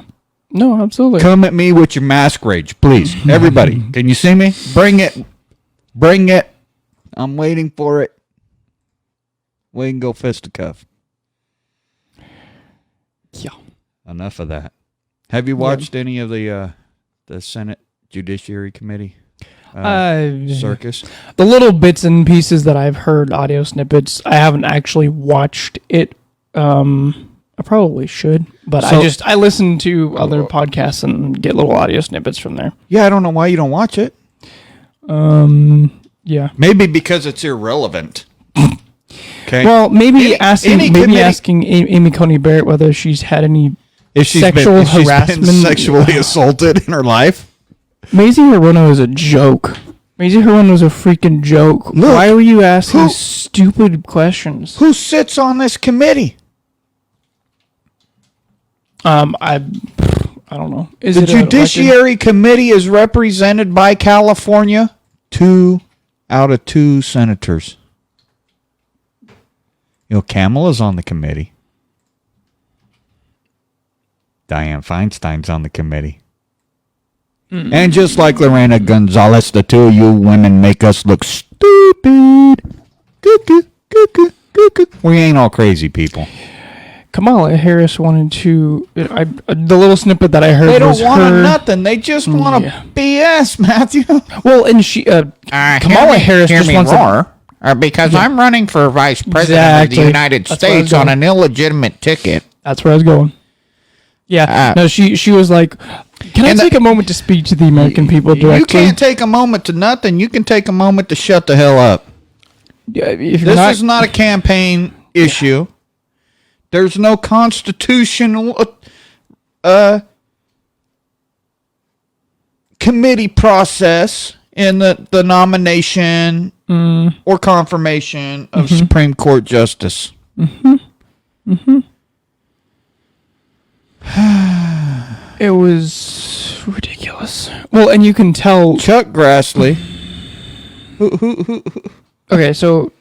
Speaker 1: No, absolutely.
Speaker 2: Come at me with your mask rage, please. Everybody, can you see me? Bring it. Bring it. I'm waiting for it. We can go fisticuff.
Speaker 1: Yeah.
Speaker 2: Enough of that. Have you watched any of the Senate Judiciary Committee circus?
Speaker 1: The little bits and pieces that I've heard, audio snippets, I haven't actually watched it. I probably should, but I listen to other podcasts and get little audio snippets from there.
Speaker 2: Yeah, I don't know why you don't watch it.
Speaker 1: Yeah.
Speaker 2: Maybe because it's irrelevant. Okay.
Speaker 1: Well, maybe asking Amy Coney Barrett whether she's had any sexual harassment,
Speaker 2: been sexually assaulted in her life.
Speaker 1: Mazie Hirono is a joke. Mazie Hirono is a freaking joke. Look, why were you asking stupid questions?
Speaker 2: Who sits on this committee?
Speaker 1: I don't know.
Speaker 2: The Judiciary Committee is represented by California. 2 out of 2 senators. Kamala's on the committee. Dianne Feinstein's on the committee. Mm-mm. And just like Lorena Gonzalez, the 2 of you women make us look stupid. We ain't all crazy people.
Speaker 1: Kamala Harris wanted to. The little snippet that I heard. They don't want
Speaker 2: nothing. They just want to BS, Matthew.
Speaker 1: Well, and she, Kamala Harris just wants
Speaker 3: roar, because I'm running for vice president of the United States on an illegitimate ticket.
Speaker 1: That's where I was going. Yeah. No, she was like, "Can I take a moment to speak to the American people directly?"
Speaker 2: You can't take a moment to nothing. You can take a moment to shut the hell up. This is not a campaign issue. There's no constitutional committee process in the nomination or confirmation of Supreme Court justice.
Speaker 1: Mm-hmm. Mm-hmm. It was ridiculous. Well, and you can tell
Speaker 2: Chuck Grassley.
Speaker 1: Okay, so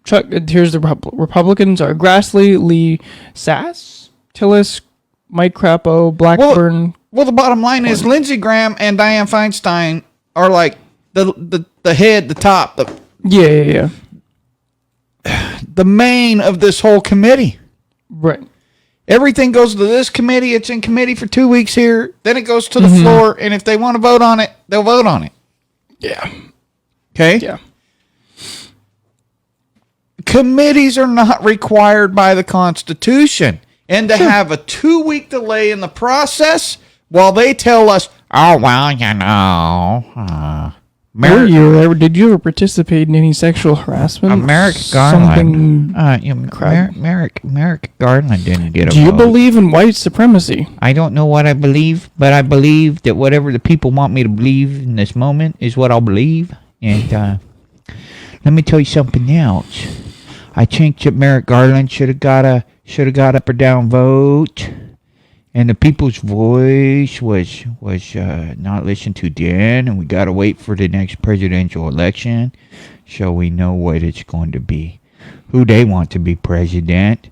Speaker 1: Chuck, here's the Republicans are Grassley, Lee Sass, Tillis, Mike Crapo, Blackburn.
Speaker 2: Well, the bottom line is Lindsey Graham and Dianne Feinstein are like the head, the top,
Speaker 1: the
Speaker 2: main of this whole committee.
Speaker 1: Right.
Speaker 2: Everything goes to this committee. It's in committee for 2 weeks here. Then it goes to the floor, and if they want to vote on it, they'll vote on it.
Speaker 1: Yeah.
Speaker 2: Okay?
Speaker 1: Yeah.
Speaker 2: Committees are not required by the Constitution. And to have a 2-week delay in the process while they tell us,
Speaker 3: oh, well, you know.
Speaker 1: Did you ever participate in any sexual harassment?
Speaker 3: Merrick Garland. Merrick Garland didn't get a
Speaker 1: Do you
Speaker 3: vote.
Speaker 1: believe in white supremacy?
Speaker 3: I don't know what I believe, but I believe that whatever the people want me to believe in this moment is what I'll believe. And let me tell you something else. I think that Merrick Garland should have got up or down vote. And the people's voice was not listened to then, and we got to wait for the next presidential election so we know what it's going to be, who they want to be president.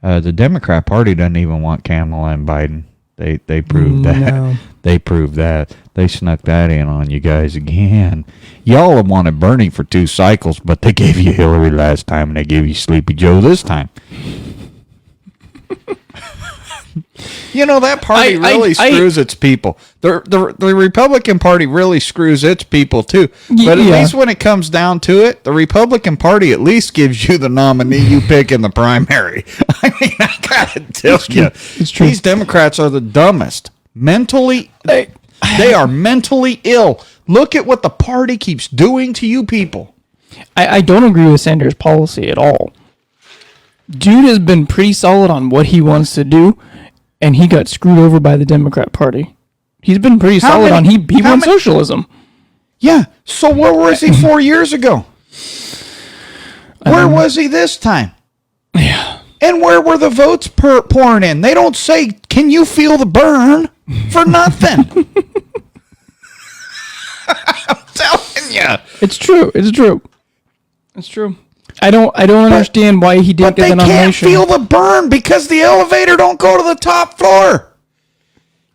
Speaker 3: The Democrat Party doesn't even want Kamala and Biden. They proved that.
Speaker 1: No.
Speaker 3: They proved that. They snuck that in on you guys again. Y'all have wanted Bernie for 2 cycles, but they gave you Hillary last time, and they gave you Sleepy Joe this time.
Speaker 2: You know, that party really screws its people. The Republican Party really screws its people, too. But at least when it comes down to it, the Republican Party at least gives you the nominee you pick in the primary. I mean, I gotta tell you, these Democrats are the dumbest. Mentally, they are mentally ill. Look at what the party keeps doing to you people.
Speaker 1: I don't agree with Sanders' policy at all. Dude has been pretty solid on what he wants to do, and he got screwed over by the Democrat Party. He's been pretty solid on he wants socialism.
Speaker 2: Yeah, so where was he 4 years ago? Where was he this time?
Speaker 1: Yeah.
Speaker 2: And where were the votes pouring in? They don't say, can you feel the burn? For nothing. I'm telling you.
Speaker 1: It's true. I don't understand why he didn't get the nomination.
Speaker 2: But they can't feel the burn because the elevator don't go to the top floor.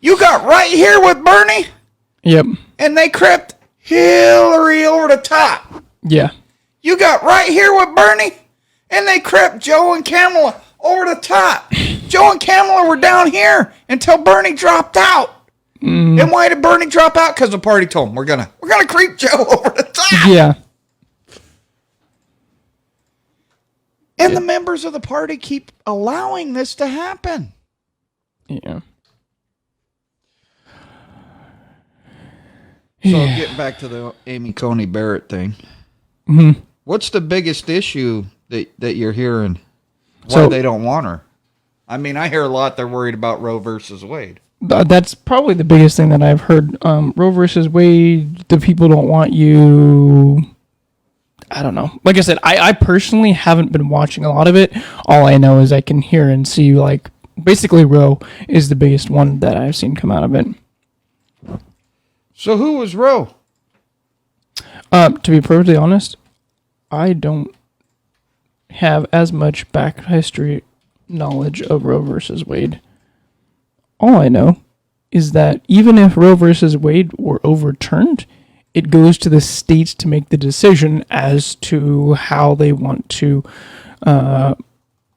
Speaker 2: You got right here with Bernie.
Speaker 1: Yep.
Speaker 2: And they crept Hillary over the top.
Speaker 1: Yeah.
Speaker 2: You got right here with Bernie, and they crept Joe and Kamala over the top. Joe and Kamala were down here until Bernie dropped out. And why did Bernie drop out? Because the party told him we're gonna creep Joe over the top.
Speaker 1: Yeah.
Speaker 2: And the members of the party keep allowing this to happen.
Speaker 1: Yeah.
Speaker 2: So getting back to the Amy Coney Barrett thing.
Speaker 1: Mm-hmm.
Speaker 2: What's the biggest issue that you're hearing? Why they don't want her? I mean, I hear a lot they're worried about Roe versus Wade.
Speaker 1: That's probably the biggest thing that I've heard. Roe versus Wade, the people don't want you. I don't know. Like I said, I personally haven't been watching a lot of it. All I know is I can hear and see, like, basically Roe is the biggest one that I've seen come out of it.
Speaker 2: So who was Roe?
Speaker 1: To be perfectly honest, I don't have as much back history knowledge of Roe versus Wade. All I know is that even if Roe versus Wade were overturned, it goes to the states to make the decision as to how they want to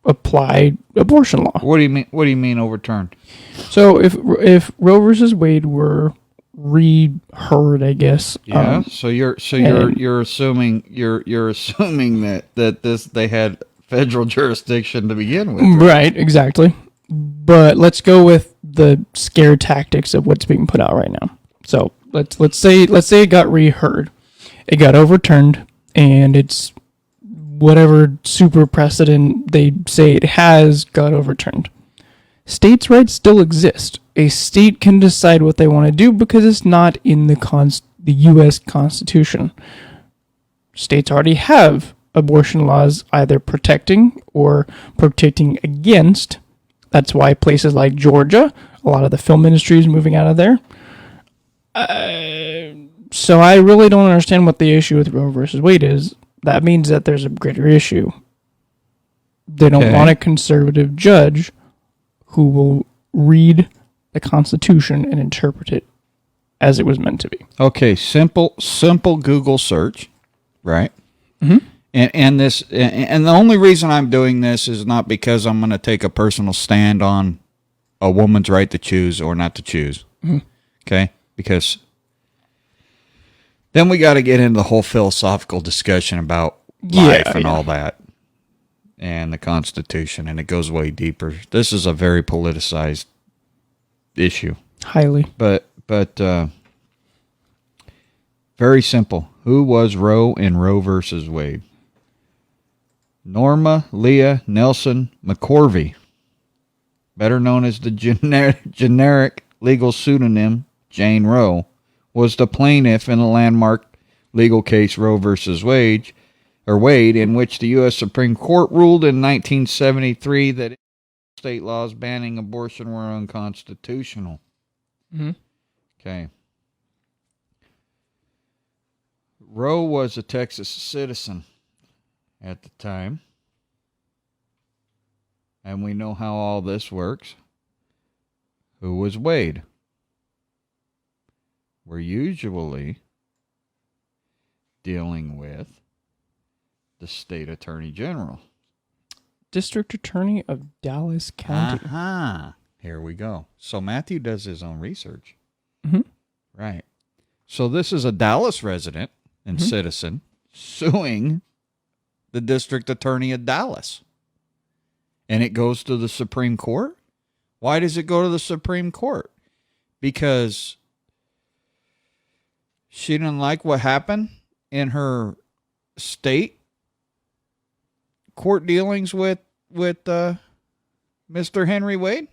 Speaker 1: apply abortion law.
Speaker 2: What do you mean? What do you mean overturned?
Speaker 1: So if Roe versus Wade were reheard, I guess.
Speaker 2: Yeah. You're assuming that this they had federal jurisdiction to begin with.
Speaker 1: Right. Exactly. But let's go with the scare tactics of what's being put out right now. So let's say it got reheard, it got overturned, and it's whatever super precedent they say it has got overturned. States' rights still exist. A state can decide what they want to do because it's not in the U.S. Constitution. States already have abortion laws either protecting or protecting against. That's why places like Georgia, a lot of the film industry is moving out of there. So I really don't understand what the issue with Roe versus Wade is. That means that there's a greater issue. They don't want a conservative judge who will read the Constitution and interpret it as it was meant to be.
Speaker 2: Okay, simple Google search, right?
Speaker 1: Mm-hmm.
Speaker 2: And the only reason I'm doing this is not because I'm going to take a personal stand on a woman's right to choose or not to choose.
Speaker 1: Mm-hmm.
Speaker 2: Okay? Because then we got to get into the whole philosophical discussion about life and all that and the Constitution, and it goes way deeper. This is a very politicized issue.
Speaker 1: Highly.
Speaker 2: But Very simple. Who was Roe in Roe versus Wade? Norma Leah Nelson McCorvey, better known as the generic legal pseudonym Jane Roe, was the plaintiff in a landmark legal case Roe versus Wade, in which the U.S. Supreme Court ruled in 1973 that state laws banning abortion were unconstitutional.
Speaker 1: Mm-hmm.
Speaker 2: Okay. Roe was a Texas citizen at the time. And we know how all this works. Who was Wade? We're usually dealing with the state attorney general.
Speaker 1: District Attorney of Dallas County.
Speaker 2: Aha. Here we go. So Matthew does his own research.
Speaker 1: Mm-hmm.
Speaker 2: Right. So this is a Dallas resident and citizen suing the district attorney of Dallas. And it goes to the Supreme Court? Why does it go to the Supreme Court? Because she didn't like what happened in her state court dealings with Mr. Henry Wade?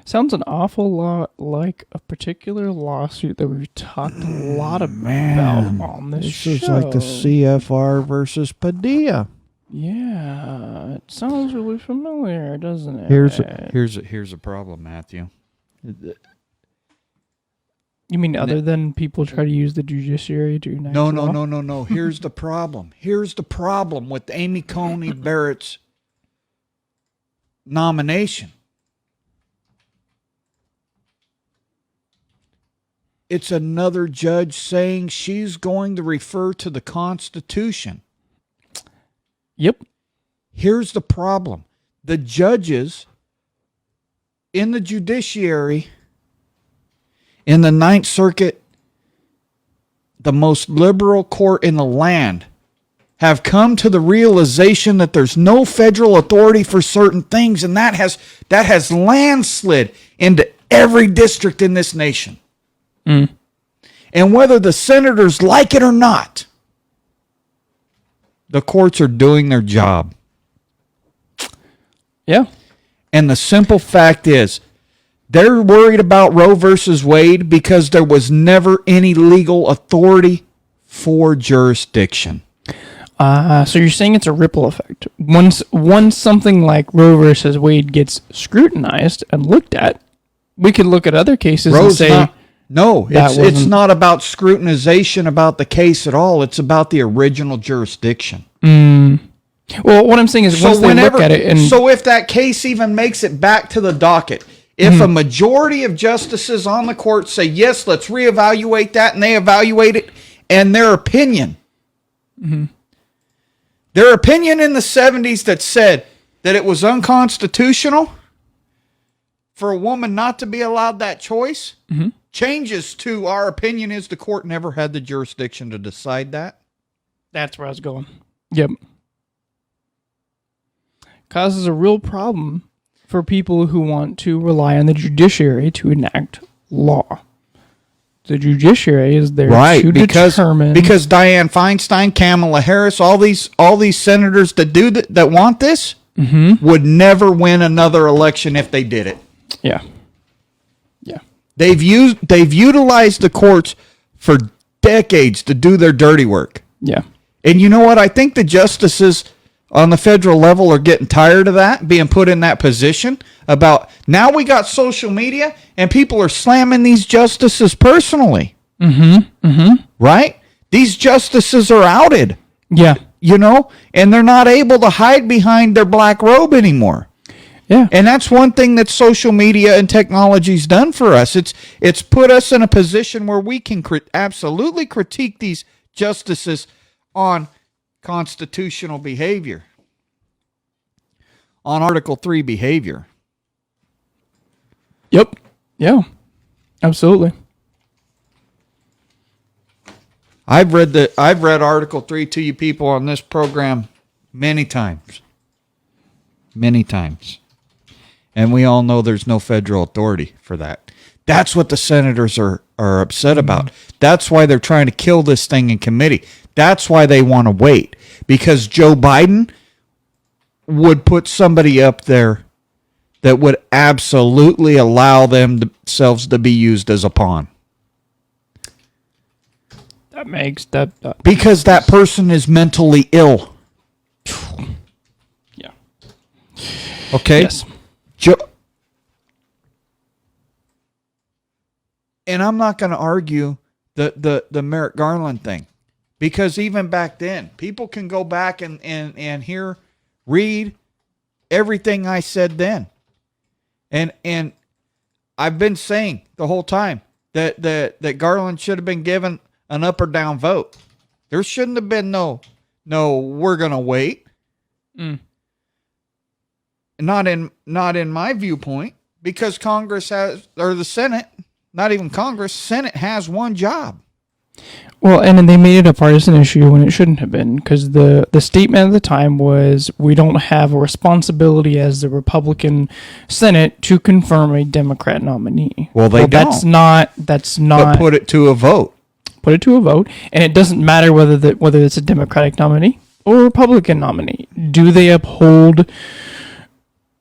Speaker 1: Sounds an awful lot like a particular lawsuit that we've talked a lot about on this show.
Speaker 2: This is like the CFR versus Padilla.
Speaker 1: Yeah, it sounds really familiar, doesn't it?
Speaker 2: Here's a problem, Matthew.
Speaker 1: You mean other than people try to use the judiciary to enact law?
Speaker 2: No. Here's the problem. Here's the problem with Amy Coney Barrett's nomination. It's another judge saying she's going to refer to the Constitution.
Speaker 1: Yep.
Speaker 2: Here's the problem. The judges in the judiciary in the Ninth Circuit, the most liberal court in the land, have come to the realization that there's no federal authority for certain things, and that has landslid into every district in this nation.
Speaker 1: Mm.
Speaker 2: And whether the senators like it or not, the courts are doing their job.
Speaker 1: Yeah.
Speaker 2: And the simple fact is, they're worried about Roe versus Wade because there was never any legal authority for jurisdiction.
Speaker 1: So you're saying it's a ripple effect. Once something like Roe versus Wade gets scrutinized and looked at, we could look at other cases and say...
Speaker 2: It's not about scrutinization about the case at all. It's about the original jurisdiction.
Speaker 1: Well, what I'm saying is once they look at it... and
Speaker 2: so if that case even makes it back to the docket, if a majority of justices on the court say, yes, let's reevaluate that, and they evaluate it, and their opinion in the 70s that said that it was unconstitutional for a woman not to be allowed that choice, changes to our opinion is the court never had the jurisdiction to decide that.
Speaker 1: That's where I was going. Yep. Causes a real problem for people who want to rely on the judiciary to enact law. The judiciary is there to determine...
Speaker 2: Because Dianne Feinstein, Kamala Harris, all these senators that want this would never win another election if they did it.
Speaker 1: Yeah.
Speaker 2: They've utilized the courts for decades to do their dirty work.
Speaker 1: Yeah.
Speaker 2: And you know what? I think the justices on the federal level are getting tired of that, being put in that position about now we got social media and people are slamming these justices personally. Right? These justices are outed.
Speaker 1: Yeah.
Speaker 2: And they're not able to hide behind their black robe anymore.
Speaker 1: Yeah.
Speaker 2: And that's one thing that social media and technology's done for us. It's put us in a position where we can absolutely critique these justices on constitutional behavior, on Article 3 behavior.
Speaker 1: Yep. Yeah. Absolutely.
Speaker 2: I've read Article 3 to you people on this program many times. Many times. And we all know there's no federal authority for that. That's what the senators are upset about. That's why they're trying to kill this thing in committee. That's why they want to wait. Because Joe Biden would put somebody up there that would absolutely allow themselves to be used as a pawn.
Speaker 1: That makes that
Speaker 2: Because that person is mentally ill.
Speaker 1: yeah.
Speaker 2: Okay?
Speaker 1: Yes.
Speaker 2: And I'm not going to argue the Merrick Garland thing. Because even back then, people can go back and read everything I said then. And I've been saying the whole time that Garland should have been given an up or down vote. There shouldn't have been no we're going to wait. Not in my viewpoint, because Congress has, or the Senate, not even Congress, Senate has one job.
Speaker 1: Well, and then they made it a partisan issue when it shouldn't have been, because the statement at the time was, we don't have a responsibility as the Republican Senate to confirm a Democrat nominee.
Speaker 2: Well, they don't.
Speaker 1: That's not.
Speaker 2: But put it to a vote.
Speaker 1: Put it to a vote, and it doesn't matter whether it's a Democratic nominee or a Republican nominee. Do they uphold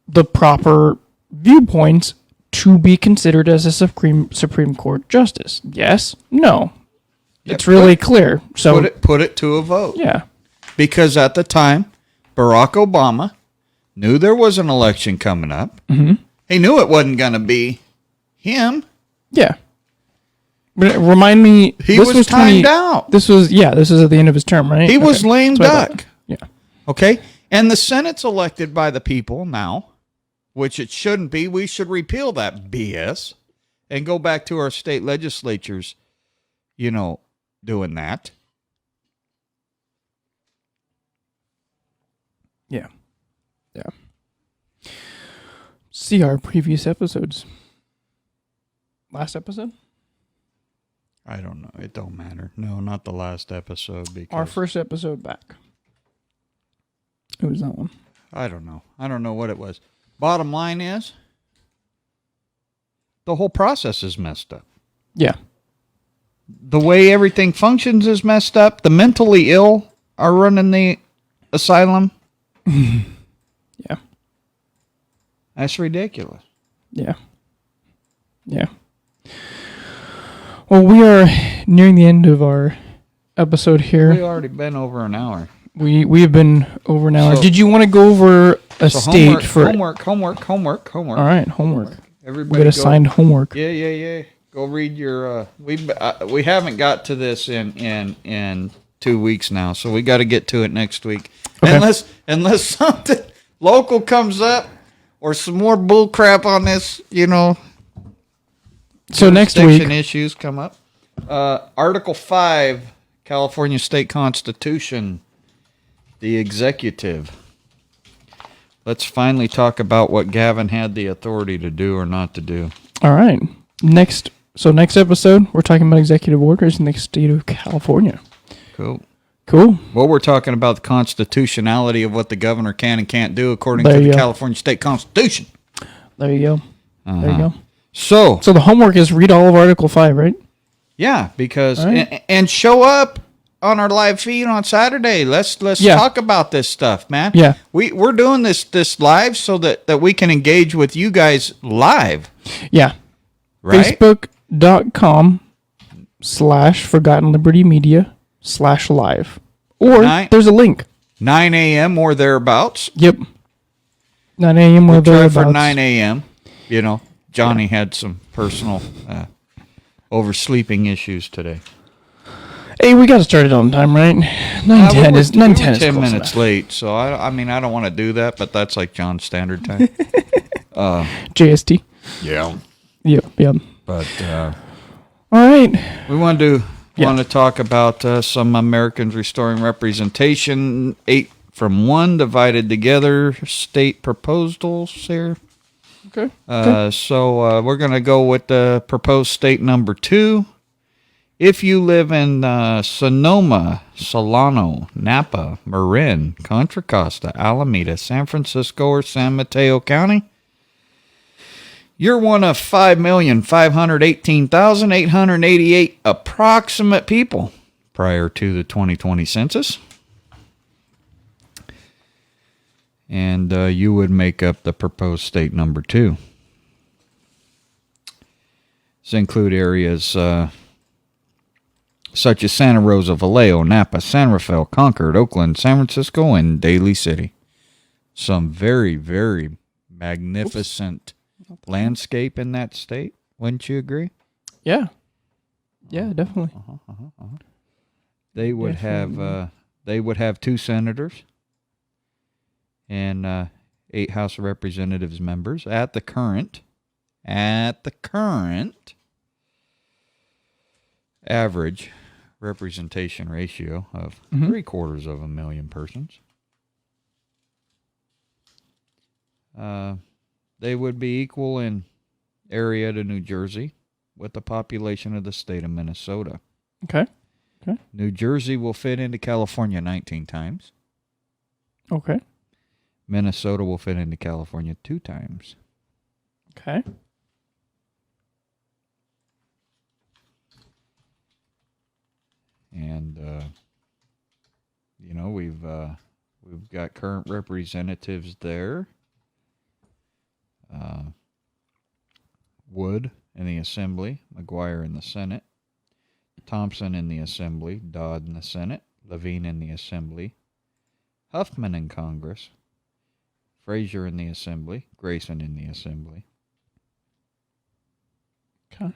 Speaker 1: the proper viewpoints to be considered as a Supreme Court justice? Yes. No. It's really clear. So
Speaker 2: put it to a vote.
Speaker 1: Yeah.
Speaker 2: Because at the time, Barack Obama knew there was an election coming up.
Speaker 1: Mm-hmm.
Speaker 2: He knew it wasn't going to be him.
Speaker 1: Yeah. Remind me.
Speaker 2: He was timed out.
Speaker 1: This was at the end of his term, right?
Speaker 2: He was lame duck.
Speaker 1: Yeah.
Speaker 2: Okay. And the Senate's elected by the people now, which it shouldn't be. We should repeal that BS and go back to our state legislatures, doing that.
Speaker 1: Yeah. See our previous episodes. Last episode?
Speaker 2: I don't know. It don't matter. No, not the last episode. Because
Speaker 1: Our first episode back. It was that one.
Speaker 2: I don't know. I don't know what it was. Bottom line is, the whole process is messed up.
Speaker 1: Yeah.
Speaker 2: The way everything functions is messed up. The mentally ill are running the asylum.
Speaker 1: Yeah.
Speaker 2: That's ridiculous.
Speaker 1: Yeah. Well, we are nearing the end of our episode here.
Speaker 2: We've already been over an hour.
Speaker 1: We have been over an hour.
Speaker 2: So-
Speaker 1: Did you want to go over a state for
Speaker 2: homework?
Speaker 1: All right, homework.
Speaker 2: Everybody
Speaker 1: We got
Speaker 2: go-
Speaker 1: assigned homework.
Speaker 2: Yeah. Go read your. We haven't got to this in 2 weeks now, so we got to get to it next week.
Speaker 1: Okay.
Speaker 2: Unless something local comes up or some more bull crap on this,
Speaker 1: So next week,
Speaker 2: jurisdiction issues come up. Article 5, California State Constitution, the executive. Let's finally talk about what Gavin had the authority to do or not to do.
Speaker 1: all right. Next episode, we're talking about executive orders in the state of California.
Speaker 2: Cool.
Speaker 1: Cool.
Speaker 2: Well, we're talking about the constitutionality of what the governor can and can't do according
Speaker 1: There
Speaker 2: to the
Speaker 1: you go.
Speaker 2: California State Constitution.
Speaker 1: There you go. There you go.
Speaker 2: So
Speaker 1: So the homework is read all of Article 5, right?
Speaker 2: yeah, because
Speaker 1: All right.
Speaker 2: and show up on our live feed on Saturday. Let's
Speaker 1: Yeah.
Speaker 2: talk about this stuff, man.
Speaker 1: Yeah.
Speaker 2: We're doing this live so that we can engage with you guys live,
Speaker 1: Yeah.
Speaker 2: right?
Speaker 1: Facebook.com/Forgotten Liberty Media/live. Or
Speaker 2: Night.
Speaker 1: there's a link.
Speaker 2: 9 a.m. or thereabouts.
Speaker 1: Yep. 9 a.m. or
Speaker 2: We'll try
Speaker 1: thereabouts.
Speaker 2: for 9 a.m. Johnny had some personal oversleeping issues today.
Speaker 1: Hey, we got to start it on time, right? 9:10 is 9:10 is
Speaker 2: 10
Speaker 1: close
Speaker 2: minutes
Speaker 1: enough.
Speaker 2: late, so I don't want to do that, but that's like John's standard time.
Speaker 1: JST.
Speaker 2: Yeah.
Speaker 1: Yep.
Speaker 2: But
Speaker 1: All right.
Speaker 2: we want to talk about some Americans restoring representation. 8 from 1 divided together state proposals here.
Speaker 1: Okay.
Speaker 2: So we're going to go with the proposed state number 2. If you live in Sonoma, Solano, Napa, Marin, Contra Costa, Alameda, San Francisco, or San Mateo County, You're one of 5,518,888 approximate people prior to the 2020 census. And you would make up the proposed state number 2. These include areas such as Santa Rosa, Vallejo, Napa, San Rafael, Concord, Oakland, San Francisco, and Daly City. Some very, very magnificent landscape in that state. Wouldn't you agree?
Speaker 1: Yeah. Yeah, definitely.
Speaker 2: They would have 2 senators and 8 House of Representatives members at the current average representation ratio of 750,000 persons. They would be equal in area to New Jersey with the population of the state of Minnesota.
Speaker 1: Okay.
Speaker 2: New Jersey will fit into California 19 times.
Speaker 1: Okay.
Speaker 2: Minnesota will fit into California 2 times.
Speaker 1: Okay.
Speaker 2: And we've got current representatives there. Wood in the Assembly, McGuire in the Senate, Thompson in the Assembly, Dodd in the Senate, Levine in the Assembly, Huffman in Congress, Frazier in the Assembly, Grayson in the Assembly.
Speaker 1: Okay.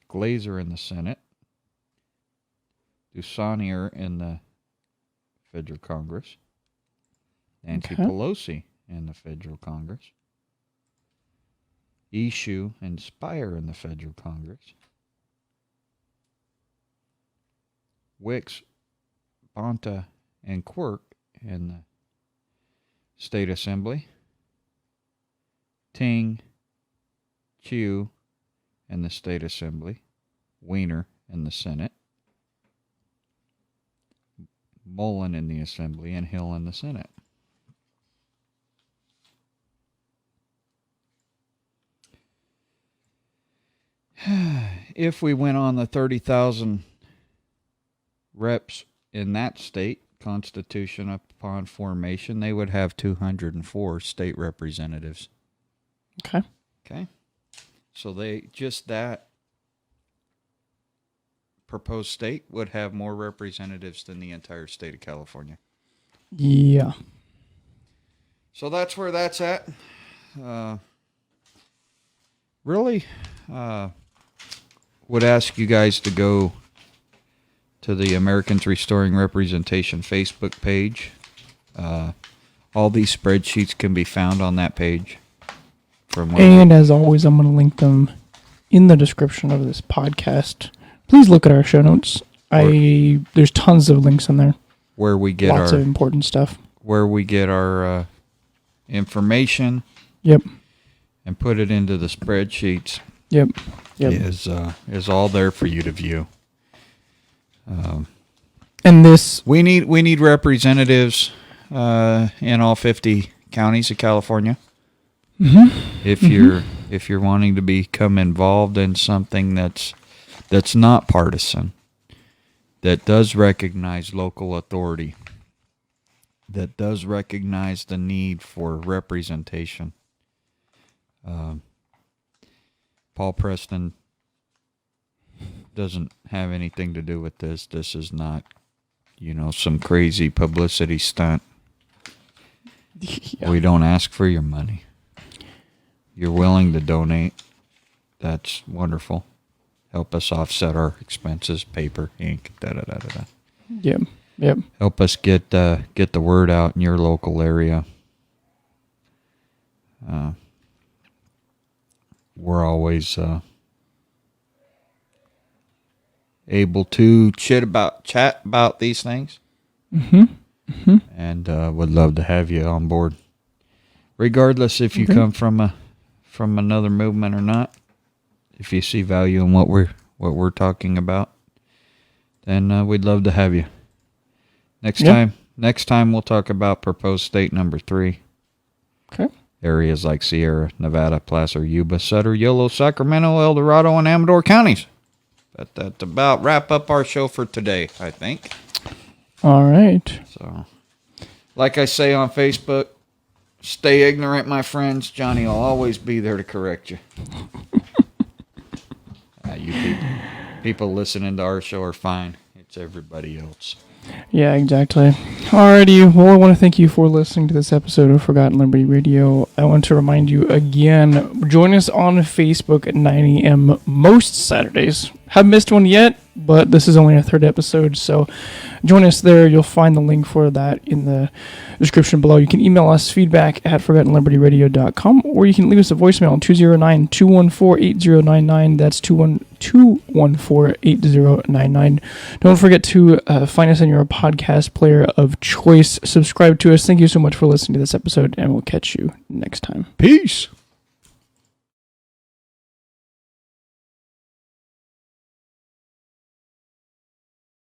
Speaker 2: Glazer in the Senate, Dusanier in the Federal Congress, Nancy Pelosi in the Federal Congress, Issue and Spire in the Federal Congress, Wicks, Bonta, and Quirk in the State Assembly, Ting, Chew in the State Assembly, Weiner in the Senate, Mullen in the Assembly, and Hill in the Senate. If we went on the 30,000 reps in that state constitution upon formation, they would have 204 state representatives.
Speaker 1: Okay.
Speaker 2: So that proposed state would have more representatives than the entire state of California.
Speaker 1: Yeah.
Speaker 2: So that's where that's at. Really would ask you guys to go to the Americans Restoring Representation Facebook page. All these spreadsheets can be found on that page.
Speaker 1: And as always, I'm going to link them in the description of this podcast. Please look at our show notes. There's tons of links in there.
Speaker 2: Where we get
Speaker 1: lots of important stuff.
Speaker 2: Where we get our information.
Speaker 1: Yep.
Speaker 2: And put it into the spreadsheets.
Speaker 1: Yep.
Speaker 2: Is all there for you to view.
Speaker 1: And this
Speaker 2: we need representatives in all 50 counties of California.
Speaker 1: Mm-hmm.
Speaker 2: If you're wanting to become involved in something that's not partisan, that does recognize local authority, that does recognize the need for representation. Paul Preston doesn't have anything to do with this. This is not, some crazy publicity stunt. Yeah. We don't ask for your money. You're willing to donate. That's wonderful. Help us offset our expenses, paper, ink, da-da-da-da-da.
Speaker 1: Yep.
Speaker 2: Help us get the word out in your local area. We're always able to chat about these things. And would love to have you on board. Regardless if you come from another movement or not, if you see value in what we're talking about, then we'd love to have you. Next time we'll talk about proposed state number 3.
Speaker 1: Okay.
Speaker 2: areas like Sierra, Nevada, Placer, Yuba, Sutter, Yolo, Sacramento, El Dorado, and Amador counties. But that about wrap up our show for today, I think.
Speaker 1: All right.
Speaker 2: So, like I say on Facebook, stay ignorant, my friends. Johnny will always be there to correct you. You people listening to our show are fine. It's everybody else.
Speaker 1: Yeah, exactly. Alrighty, well, I want to thank you for listening to this episode of Forgotten Liberty Radio. I want to remind you again, join us on Facebook at 9 a.m. most Saturdays. Haven't missed one yet, but this is only our third episode, so join us there. You'll find the link for that in the description below. You can email us feedback at ForgottenLibertyRadio.com, or you can leave us a voicemail on 209-214-8099. That's 214-8099. Don't forget to find us on your podcast player of choice. Subscribe to us. Thank you so much for listening to this episode, and we'll catch you next time.
Speaker 2: Peace.